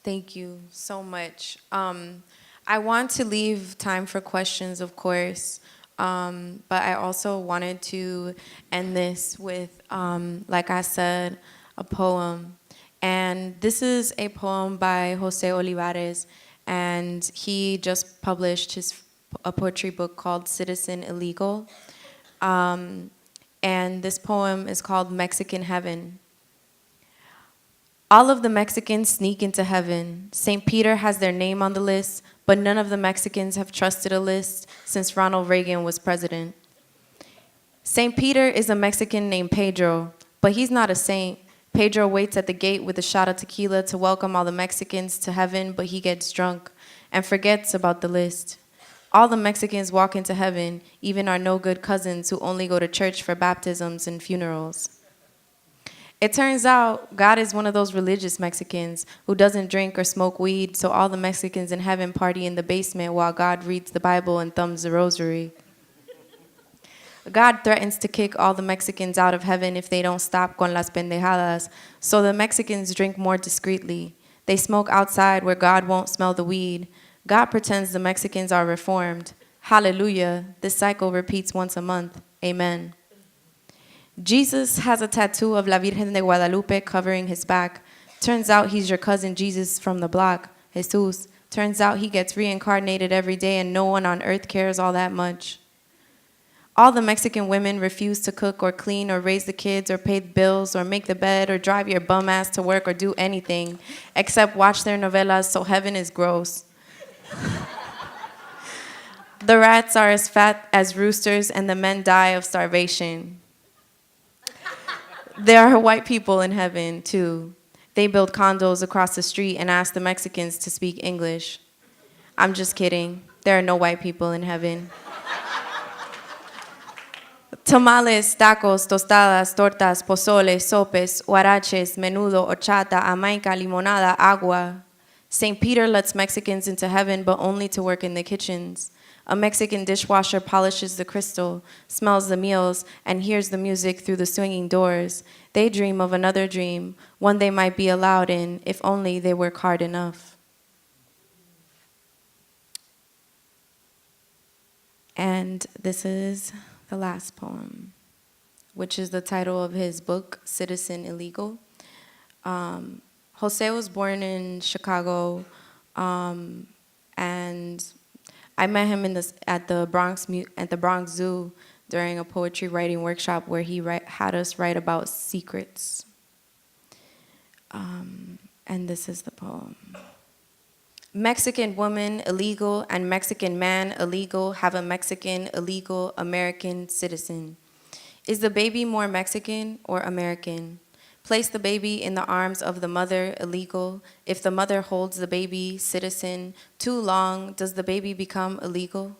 Thank you so much. I want to leave time for questions, of course. But I also wanted to end this with, like I said, a poem. And this is a poem by Jose Olivares, and he just published a poetry book called Citizen Illegal. And this poem is called Mexican Heaven. All of the Mexicans sneak into heaven. St. Peter has their name on the list, but none of the Mexicans have trusted a list since Ronald Reagan was president. St. Peter is a Mexican named Pedro, but he's not a saint. Pedro waits at the gate with a shot of tequila to welcome all the Mexicans to heaven, but he gets drunk and forgets about the list. All the Mexicans walk into heaven, even our no-good cousins who only go to church for baptisms and funerals. It turns out God is one of those religious Mexicans who doesn't drink or smoke weed, so all the Mexicans in heaven party in the basement while God reads the Bible and thumbs the rosary. God threatens to kick all the Mexicans out of heaven if they don't stop con las pendejadas, so the Mexicans drink more discreetly. They smoke outside where God won't smell the weed. God pretends the Mexicans are reformed. Hallelujah. This cycle repeats once a month. Amen. Jesus has a tattoo of La Virgen de Guadalupe covering his back. Turns out he's your cousin Jesus from the block, Jesus. Turns out he gets reincarnated every day and no one on earth cares all that much. All the Mexican women refuse to cook or clean or raise the kids or pay the bills or make the bed or drive your bum ass to work or do anything except watch their novelas, so heaven is gross. The rats are as fat as roosters and the men die of starvation. There are white people in heaven, too. They build condos across the street and ask the Mexicans to speak English. I'm just kidding. There are no white people in heaven. Tamales, tacos, tostadas, tortas, pozole, sopes, huaraches, menudo, horchata, jamaica, limonada, agua. St. Peter lets Mexicans into heaven, but only to work in the kitchens. A Mexican dishwasher polishes the crystal, smells the meals, and hears the music through the swinging doors. They dream of another dream, one they might be allowed in, if only they work hard enough. And this is the last poem, which is the title of his book, Citizen Illegal. Jose was born in Chicago, and I met him at the Bronx Zoo during a poetry writing workshop where he had us write about secrets. And this is the poem. Mexican woman illegal and Mexican man illegal have a Mexican illegal American citizen. Is the baby more Mexican or American? Place the baby in the arms of the mother illegal. If the mother holds the baby citizen too long, does the baby become illegal?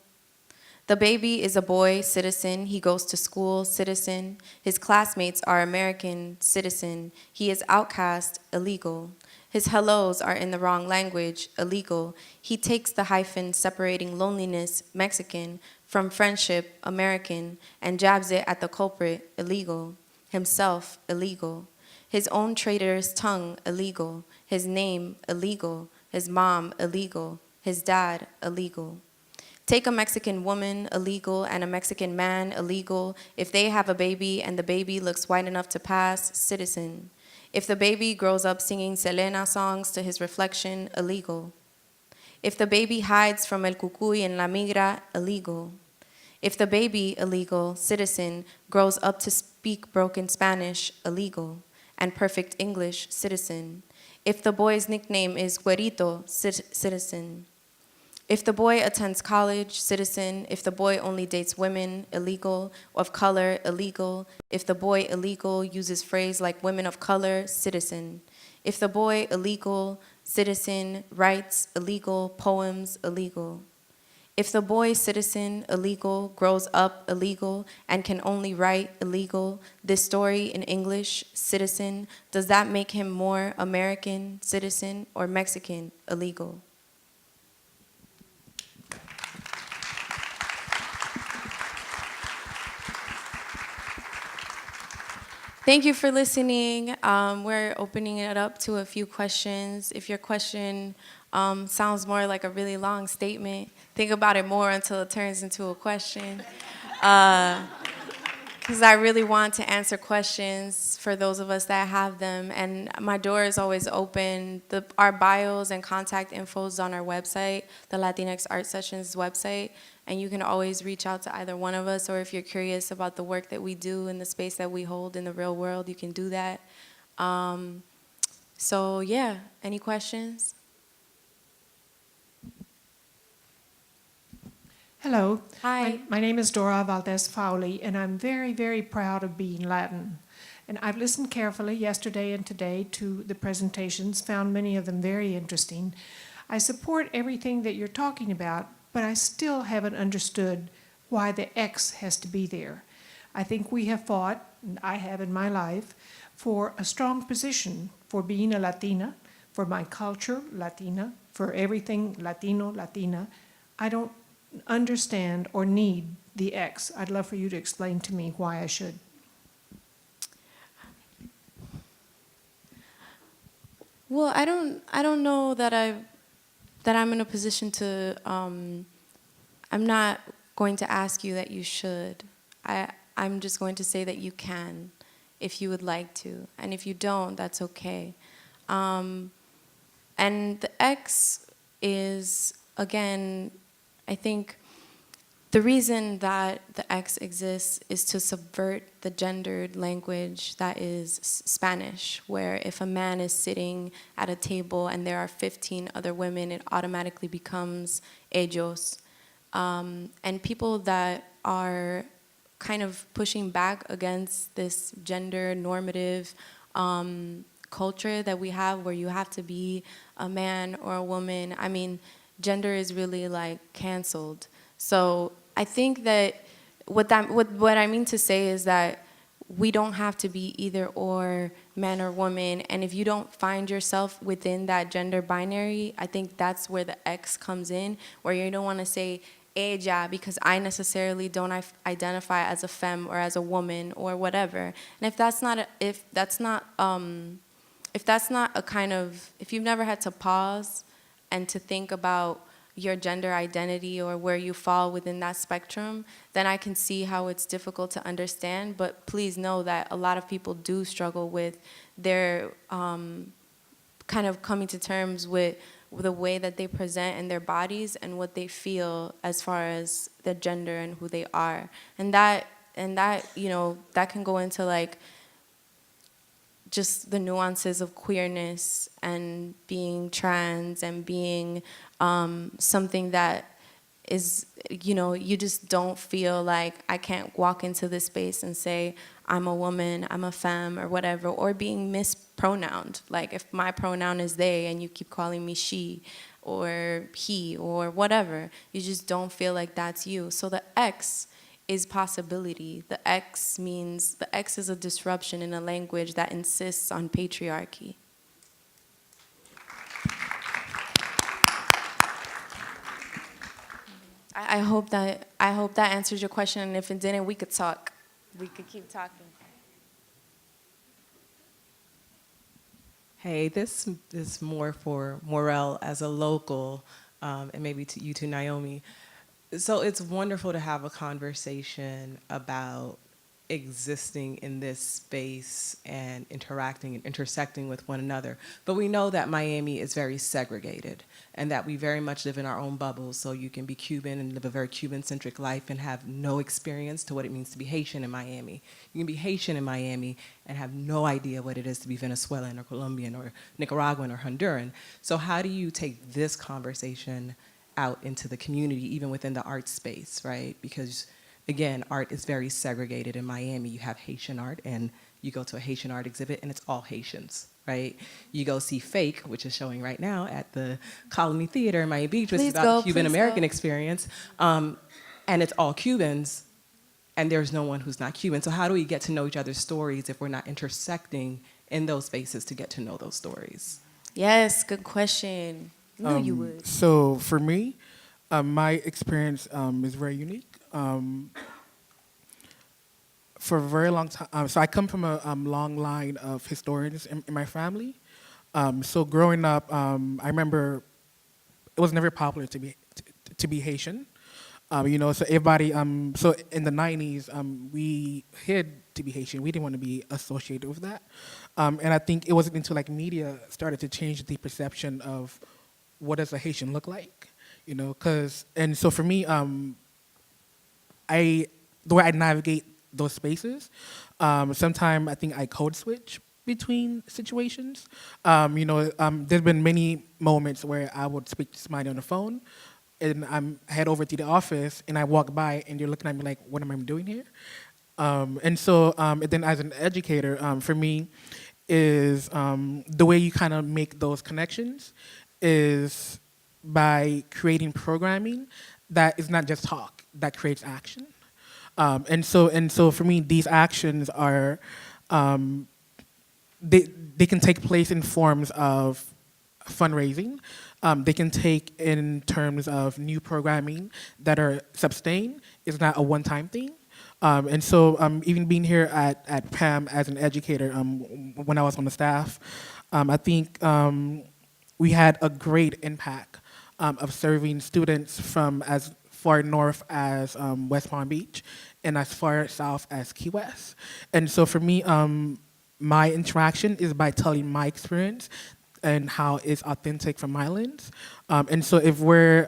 The baby is a boy citizen. He goes to school citizen. His classmates are American citizen. He is outcast illegal. His hellos are in the wrong language, illegal. He takes the hyphen separating loneliness, Mexican, from friendship, American, and jabs it at the culprit, illegal. Himself, illegal. His own traitor's tongue, illegal. His name, illegal. His mom, illegal. His dad, illegal. Take a Mexican woman, illegal, and a Mexican man, illegal. If they have a baby and the baby looks white enough to pass, citizen. If the baby grows up singing Selena songs to his reflection, illegal. If the baby hides from El Cucuy and La Migra, illegal. If the baby, illegal, citizen, grows up to speak broken Spanish, illegal, and perfect English, citizen. If the boy's nickname is Güerito, citizen. If the boy attends college, citizen. If the boy only dates women, illegal. Of color, illegal. If the boy illegal uses phrase like women of color, citizen. If the boy illegal, citizen, writes illegal poems, illegal. If the boy citizen, illegal, grows up illegal and can only write illegal, this story in English, citizen, does that make him more American, citizen, or Mexican, illegal? Thank you for listening. We're opening it up to a few questions. If your question sounds more like a really long statement, think about it more until it turns into a question. Because I really want to answer questions for those of us that have them. And my door is always open. Our bios and contact info is on our website, the Latinx Art Sessions website. And you can always reach out to either one of us, or if you're curious about the work that we do in the space that we hold in the real world, you can do that. So yeah, any questions? Hello. Hi. My name is Dora Valdez Fowley, and I'm very, very proud of being Latin. And I've listened carefully yesterday and today to the presentations, found many of them very interesting. I support everything that you're talking about, but I still haven't understood why the X has to be there. I think we have fought, and I have in my life, for a strong position for being a Latina, for my culture, Latina, for everything Latino, Latina. I don't understand or need the X. I'd love for you to explain to me why I should. Well, I don't know that I'm in a position to. I'm not going to ask you that you should. I'm just going to say that you can, if you would like to, and if you don't, that's okay. And the X is, again, I think the reason that the X exists is to subvert the gendered language that is Spanish, where if a man is sitting at a table and there are 15 other women, it automatically becomes ellos. And people that are kind of pushing back against this gender normative culture that we have, where you have to be a man or a woman. I mean, gender is really like canceled. So I think that what I mean to say is that we don't have to be either or, man or woman. And if you don't find yourself within that gender binary, I think that's where the X comes in, where you don't want to say ella because I necessarily don't identify as a femme or as a woman or whatever. And if that's not a kind of, if you've never had to pause and to think about your gender identity or where you fall within that spectrum, then I can see how it's difficult to understand. But please know that a lot of people do struggle with their kind of coming to terms with the way that they present in their bodies and what they feel as far as their gender and who they are. And that, you know, that can go into like just the nuances of queerness and being trans and being something that is, you know, you just don't feel like I can't walk into this space and say I'm a woman, I'm a femme or whatever, or being mispronounced. Like if my pronoun is they and you keep calling me she or he or whatever, you just don't feel like that's you. So the X is possibility. The X is a disruption in a language that insists on patriarchy. I hope that answers your question, and if it didn't, we could talk. We could keep talking. Hey, this is more for Morel as a local, and maybe to you too, Naomi. So it's wonderful to have a conversation about existing in this space and interacting and intersecting with one another. But we know that Miami is very segregated and that we very much live in our own bubbles. So you can be Cuban and live a very Cuban-centric life and have no experience to what it means to be Haitian in Miami. You can be Haitian in Miami and have no idea what it is to be Venezuelan or Colombian or Nicaraguan or Honduran. So how do you take this conversation out into the community, even within the art space, right? Because again, art is very segregated in Miami. You have Haitian art, and you go to a Haitian art exhibit, and it's all Haitians, right? You go see Fake, which is showing right now at the Colony Theater in Miami Beach, which is about the Cuban-American experience, and it's all Cubans, and there's no one who's not Cuban. So how do we get to know each other's stories if we're not intersecting in those spaces to get to know those stories? Yes, good question. I knew you would. So for me, my experience is very unique. For a very long time, so I come from a long line of historians in my family. So growing up, I remember it was never popular to be Haitian. You know, so everybody. So in the '90s, we hid to be Haitian. We didn't want to be associated with that. And I think it wasn't until like media started to change the perception of what does a Haitian look like. You know, and so for me, the way I navigate those spaces, sometimes I think I code switch between situations. You know, there's been many moments where I would speak to somebody on the phone, and I head over to the office, and I walk by, and you're looking at me like, what am I doing here? And then as an educator, for me, is the way you kind of make those connections is by creating programming that is not just talk, that creates action. And so for me, these actions are, they can take place in forms of fundraising. They can take in terms of new programming that are sustained. It's not a one-time thing. Even being here at PAMM as an educator, when I was on the staff, I think we had a great impact of serving students from as far north as West Palm Beach and as far south as Key West. And so for me, my interaction is by telling my experience and how it's authentic from my lens. And so if we're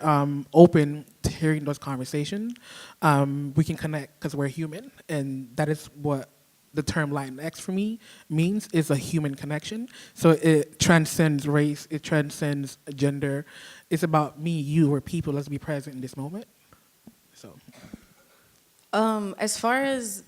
open to hearing those conversations, we can connect because we're human. And that is what the term Latinx for me means, is a human connection. So it transcends race, it transcends gender. It's about me, you, we're people, let's be present in this moment. So. As far as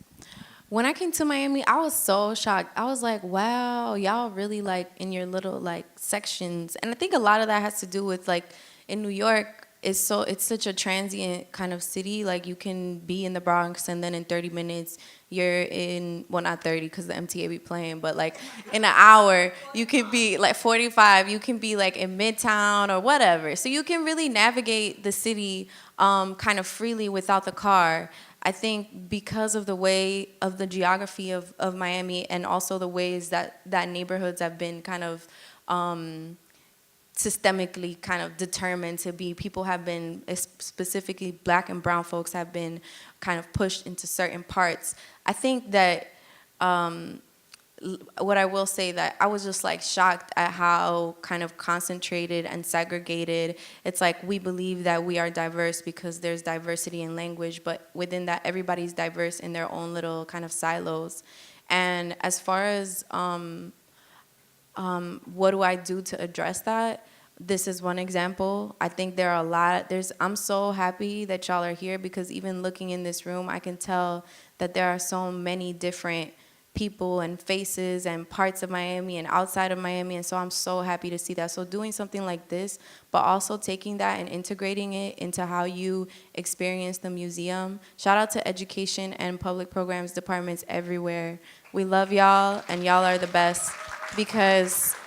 when I came to Miami, I was so shocked. I was like, wow, y'all really like in your little like sections. And I think a lot of that has to do with like in New York, it's such a transient kind of city. Like you can be in the Bronx and then in 30 minutes you're in, well not 30 because the MTA be playing, but like in an hour you could be like 45, you can be like in Midtown or whatever. So you can really navigate the city kind of freely without the car. I think because of the way of the geography of Miami and also the ways that neighborhoods have been kind of systemically kind of determined to be, people have been, specifically black and brown folks have been kind of pushed into certain parts. I think that what I will say that I was just like shocked at how kind of concentrated and segregated. It's like we believe that we are diverse because there's diversity in language, but within that everybody's diverse in their own little kind of silos. And as far as what do I do to address that? This is one example. I think there are a lot. I'm so happy that y'all are here because even looking in this room, I can tell that there are so many different people and faces and parts of Miami and outside of Miami, and so I'm so happy to see that. So doing something like this, but also taking that and integrating it into how you experience the museum. Shout out to education and public programs departments everywhere. We love y'all, and y'all are the best because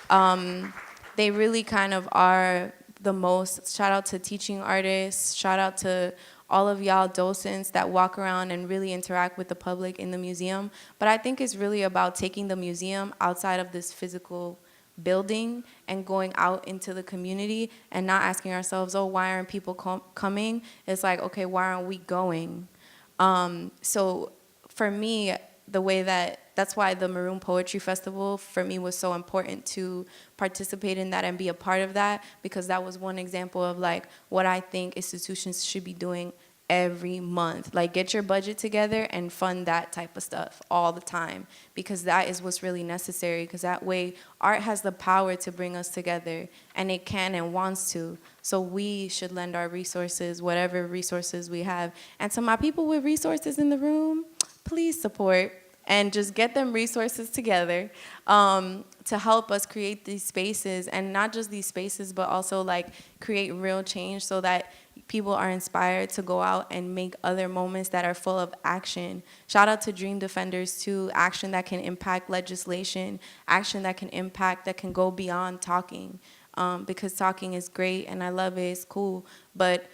they really kind of are the most. Shout out to teaching artists, shout out to all of y'all docents that walk around and really interact with the public in the museum. But I think it's really about taking the museum outside of this physical building and going out into the community and not asking ourselves, oh, why aren't people coming? It's like, okay, why aren't we going? So for me, the way that's why the Maroon Poetry Festival for me was so important to participate in that and be a part of that, because that was one example of like what I think institutions should be doing every month. Like get your budget together and fund that type of stuff all the time, because that is what's really necessary, because that way art has the power to bring us together, and it can and wants to. So we should lend our resources, whatever resources we have. And to my people with resources in the room, please support and just get them resources together to help us create these spaces, and not just these spaces, but also like create real change so that people are inspired to go out and make other moments that are full of action. Shout out to Dream Defenders too, action that can impact legislation, action that can impact, that can go beyond talking, because talking is great and I love it, it's cool, but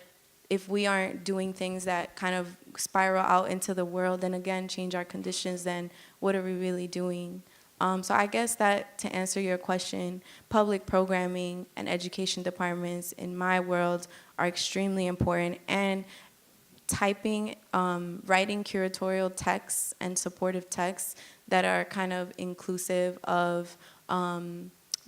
if we aren't doing things that kind of spiral out into the world and again change our conditions, then what are we really doing? So I guess that, to answer your question, public programming and education departments in my world are extremely important, and typing, writing curatorial texts and supportive texts that are kind of inclusive of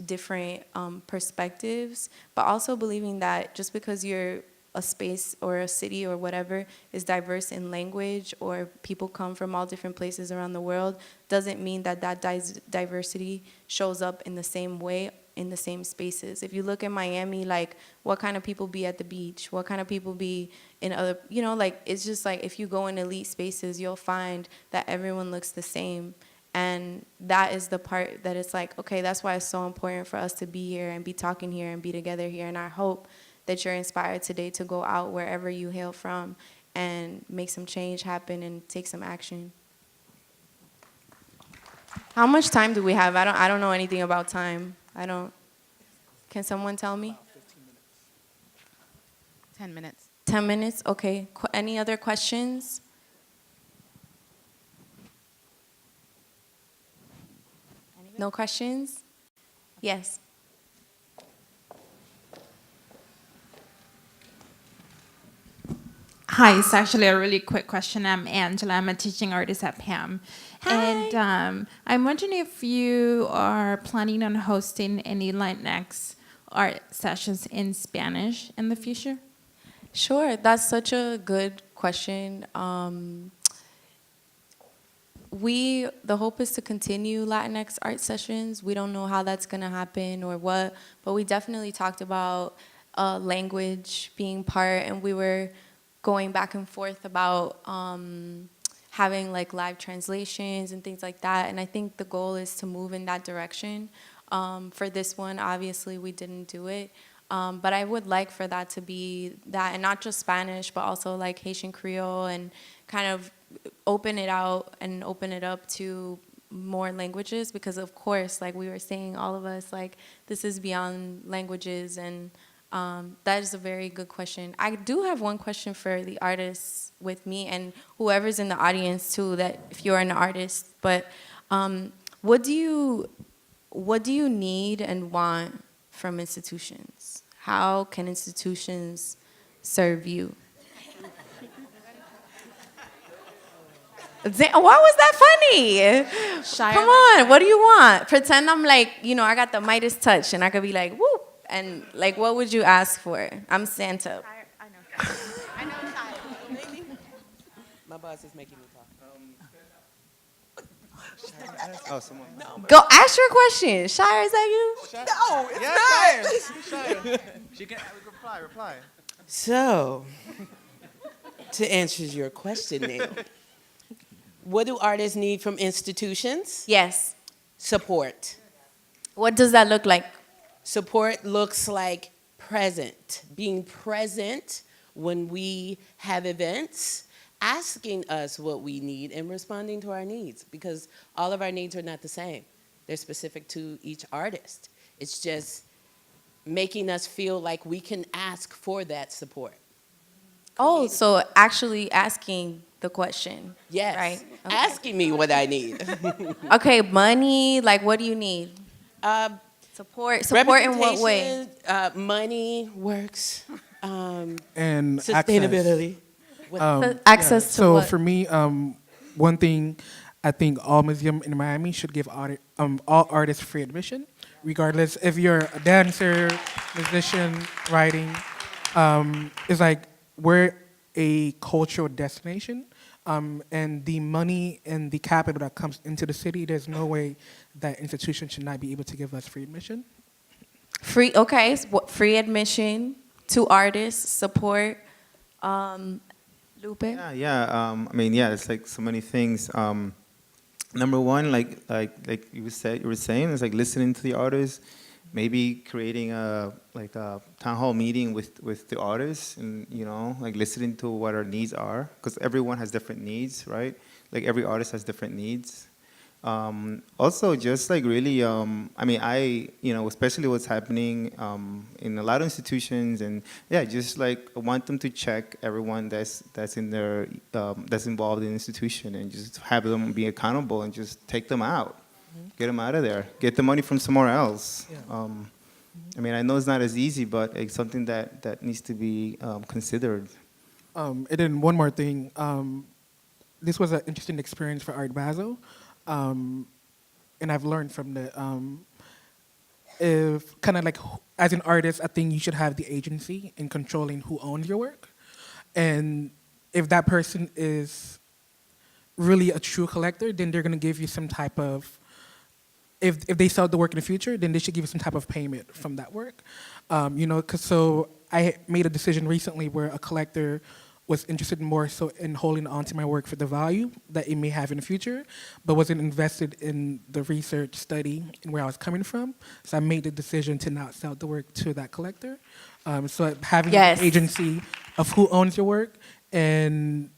different perspectives, but also believing that just because you're a space or a city or whatever is diverse in language, or people come from all different places around the world, doesn't mean that that diversity shows up in the same way in the same spaces. If you look at Miami, like what kind of people be at the beach, what kind of people be in other, you know, like it's just like if you go in elite spaces, you'll find that everyone looks the same. And that is the part that it's like, okay, that's why it's so important for us to be here and be talking here and be together here. And I hope that you're inspired today to go out wherever you hail from and make some change happen and take some action. How much time do we have? I don't know anything about time. Can someone tell me? 10 minutes. 10 minutes, okay. Any other questions? No questions? Yes. Hi, it's actually a really quick question. I'm Angela. I'm a teaching artist at PAMM. Hi. And I'm wondering if you are planning on hosting any Latinx art sessions in Spanish in the future? Sure, that's such a good question. The hope is to continue Latinx art sessions. We don't know how that's gonna happen or what, but we definitely talked about language being part, and we were going back and forth about having like live translations and things like that. And I think the goal is to move in that direction. For this one, obviously we didn't do it. But I would like for that to be that, and not just Spanish, but also like Haitian Creole, and kind of open it out and open it up to more languages, because of course, like we were saying, all of us, like this is beyond languages, and that is a very good question. I do have one question for the artists with me and whoever's in the audience too, that if you're an artist, but what do you need and want from institutions? How can institutions serve you? Why was that funny? Come on, what do you want? Pretend I'm like, I got the Midas touch and I could be like, whoop. And like, what would you ask for? I'm Santa. I know Shire. My boss is making me talk. Oh, someone. Go ask your question. Shire, is that you? No, it's Shire. She can reply. So, to answer your question now, what do artists need from institutions? Yes. Support. What does that look like? Support looks like present, being present when we have events, asking us what we need and responding to our needs, because all of our needs are not the same. They're specific to each artist. It's just making us feel like we can ask for that support. Oh, so actually asking the question. Yes. Right? Okay. Asking me what I need. Okay, money, like what do you need? Support in what way? Money works. And Sustainability. Access to so what? for me, one thing I think all museums in Miami should give all artists free admission, regardless if you're a dancer, musician, writing. It's like we're a cultural destination, and the money and the capital that comes into the city, there's no way that institutions should not be able to give us free admission. Free free admission to artists, support. Lupe? Yeah. It's like so many things. Number one, like you were saying, is like listening to the artists, maybe creating a town hall meeting with the artists, and like listening to what our needs are, because everyone has different needs, right? Like every artist has different needs. Also, just like really, especially what's happening in a lot of institutions, and just like I want them to check everyone that's in their that's involved in the institution, and just have them be accountable and just take them out, get them out of there, get the money from somewhere else. Yeah. I know it's not as easy, but it's something that needs to be considered. And then one more thing. This was an interesting experience for Art Basel. And I've learned from the, if kind of like as an artist, I think you should have the agency in controlling who owns your work. And if that person is really a true collector, then they're going to give you some type of, if they sell the work in the future, then they should give you some type of payment from that work. So I made a decision recently where a collector was interested more so in holding on to my work for the value that it may have in the future, but wasn't invested in the research study and where I was coming from. So I made the decision to not sell the work to that collector. So having Yes. an agency of who owns your work and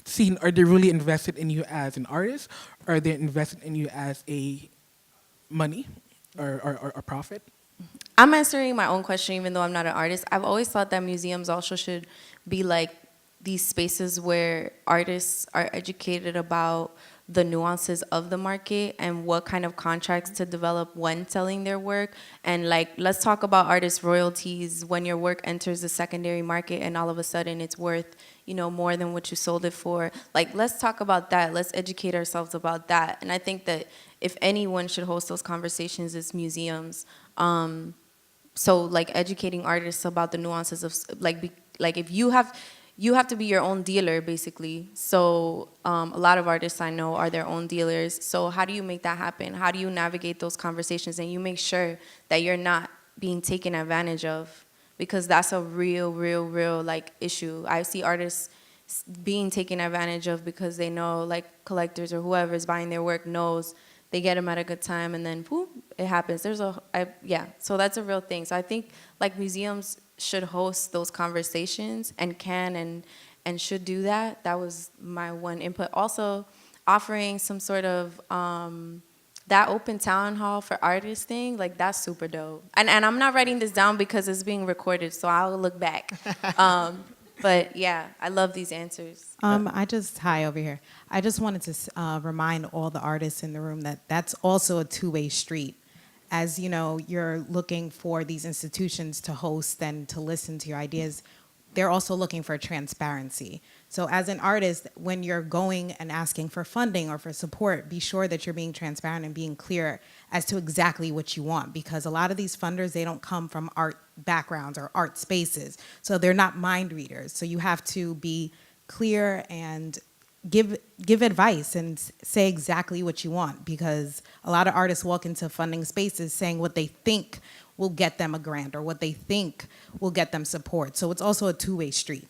seeing, are they really invested in you as an artist, or are they invested in you as a money or profit? I'm answering my own question, even though I'm not an artist. I've always thought that museums also should be like these spaces where artists are educated about the nuances of the market and what kind of contracts to develop when selling their work. And like, let's talk about artist royalties when your work enters the secondary market and all of a sudden it's worth, you know, more than what you sold it for. Like, let's talk about that. Let's educate ourselves about that. And I think that if anyone should host those conversations, it's museums. So like educating artists about the nuances of like if you have to be your own dealer basically. So a lot of artists I know are their own dealers. So how do you make that happen? How do you navigate those conversations and you make sure that you're not being taken advantage of? Because that's a real like issue. I see artists being taken advantage of because they know, like collectors or whoever is buying their work knows they get them at a good time, and then whoop, it happens. So that's a real thing. So I think like museums should host those conversations and can and should do that. That was my one input. Also, offering some sort of that open town hall for artists thing, like that's super dope. And I'm not writing this down because it's being recorded, so I'll look back. But yeah, I love these answers. Hi over here. I just wanted to remind all the artists in the room that that's also a two-way street. As you know, you're looking for these institutions to host and to listen to your ideas. They're also looking for transparency. So as an artist, when you're going and asking for funding or for support, be sure that you're being transparent and being clear as to exactly what you want, because a lot of these funders, they don't come from art backgrounds or art spaces. So they're not mind readers. So you have to be clear and give advice and say exactly what you want, because a lot of artists walk into funding spaces saying what they think will get them a grant or what they think will get them support. So it's also a two-way street.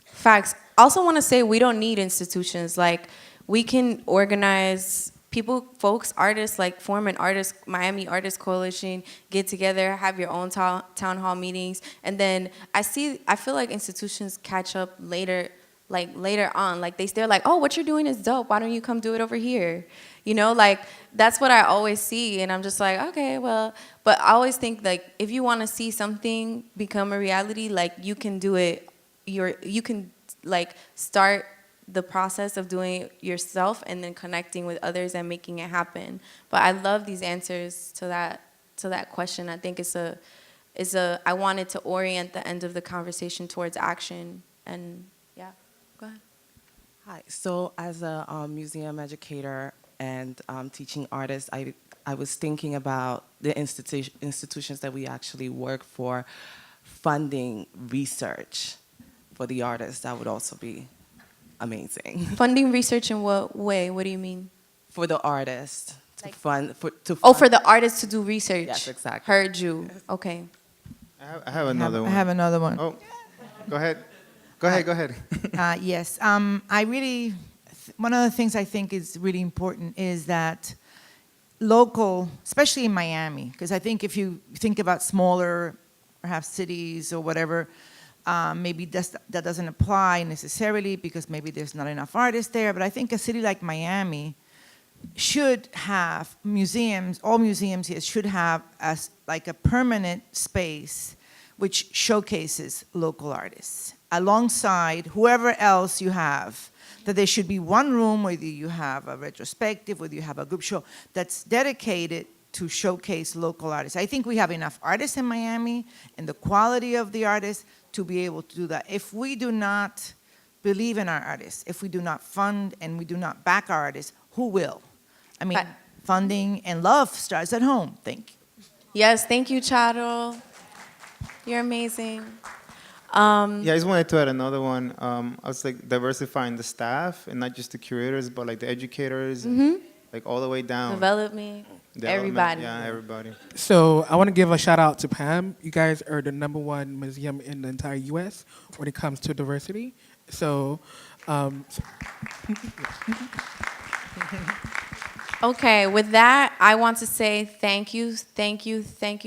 Facts. Also want to say we don't need institutions. Like, we can organize folks, artists, like form an Miami Artist Coalition, get together, have your own town hall meetings, and then I feel like institutions catch up later on. Like they're like, oh, what you're doing is dope. Why don't you come do it over here? You know, like that's what I always see, and I'm just like, okay, well, but I always think like if you want to see something become a reality, like you can do it. You can like start the process of doing it yourself and then connecting with others and making it happen. But I love these answers to that question. I think I wanted to orient the end of the conversation towards action. And yeah, go ahead. Hi. So as a museum educator and teaching artist, I was thinking about the institutions that we actually work for funding research for the artists. That would also be amazing. Funding research in what way? What do you mean? For the artist to fund. For the artist to do research. Yes, exactly. Heard you. Okay. I have another one. I have another one. Oh, go ahead. Go ahead. Yes. One of the things I think is really important is that local, especially in Miami, because I think if you think about smaller, perhaps cities or whatever, maybe that doesn't apply necessarily because maybe there's not enough artists there. But I think a city like Miami should have museums. All museums here should have like a permanent space which showcases local artists alongside whoever else you have. That there should be one room, whether you have a retrospective, whether you have a group show, that's dedicated to showcase local artists. I think we have enough artists in Miami and the quality of the artists to be able to do that. If we do not believe in our artists, if we do not fund and we do not back our artists, who will? I mean, funding and love starts at home. Thank you. Yes, thank you, Charo. You're amazing. Yeah, I just wanted to add another one. I was like diversifying the staff and not just the curators, but like the educators, like all the way down. Development, everybody. Yeah, everybody. So I want to give a shout out to PAMM. You guys are the #1 museum in the entire U.S. when it comes to diversity. So, Okay, with that, I want to say thank you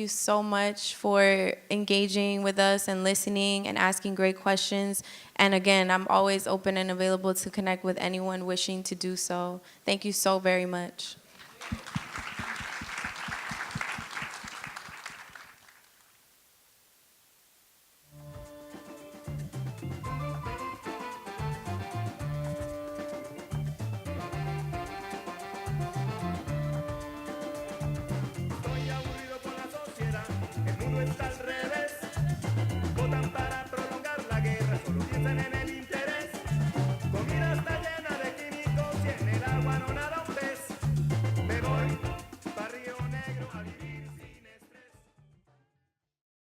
so much for engaging with us and listening and asking great questions. And again, I'm always open and available to connect with anyone wishing to do so. Thank you so very much.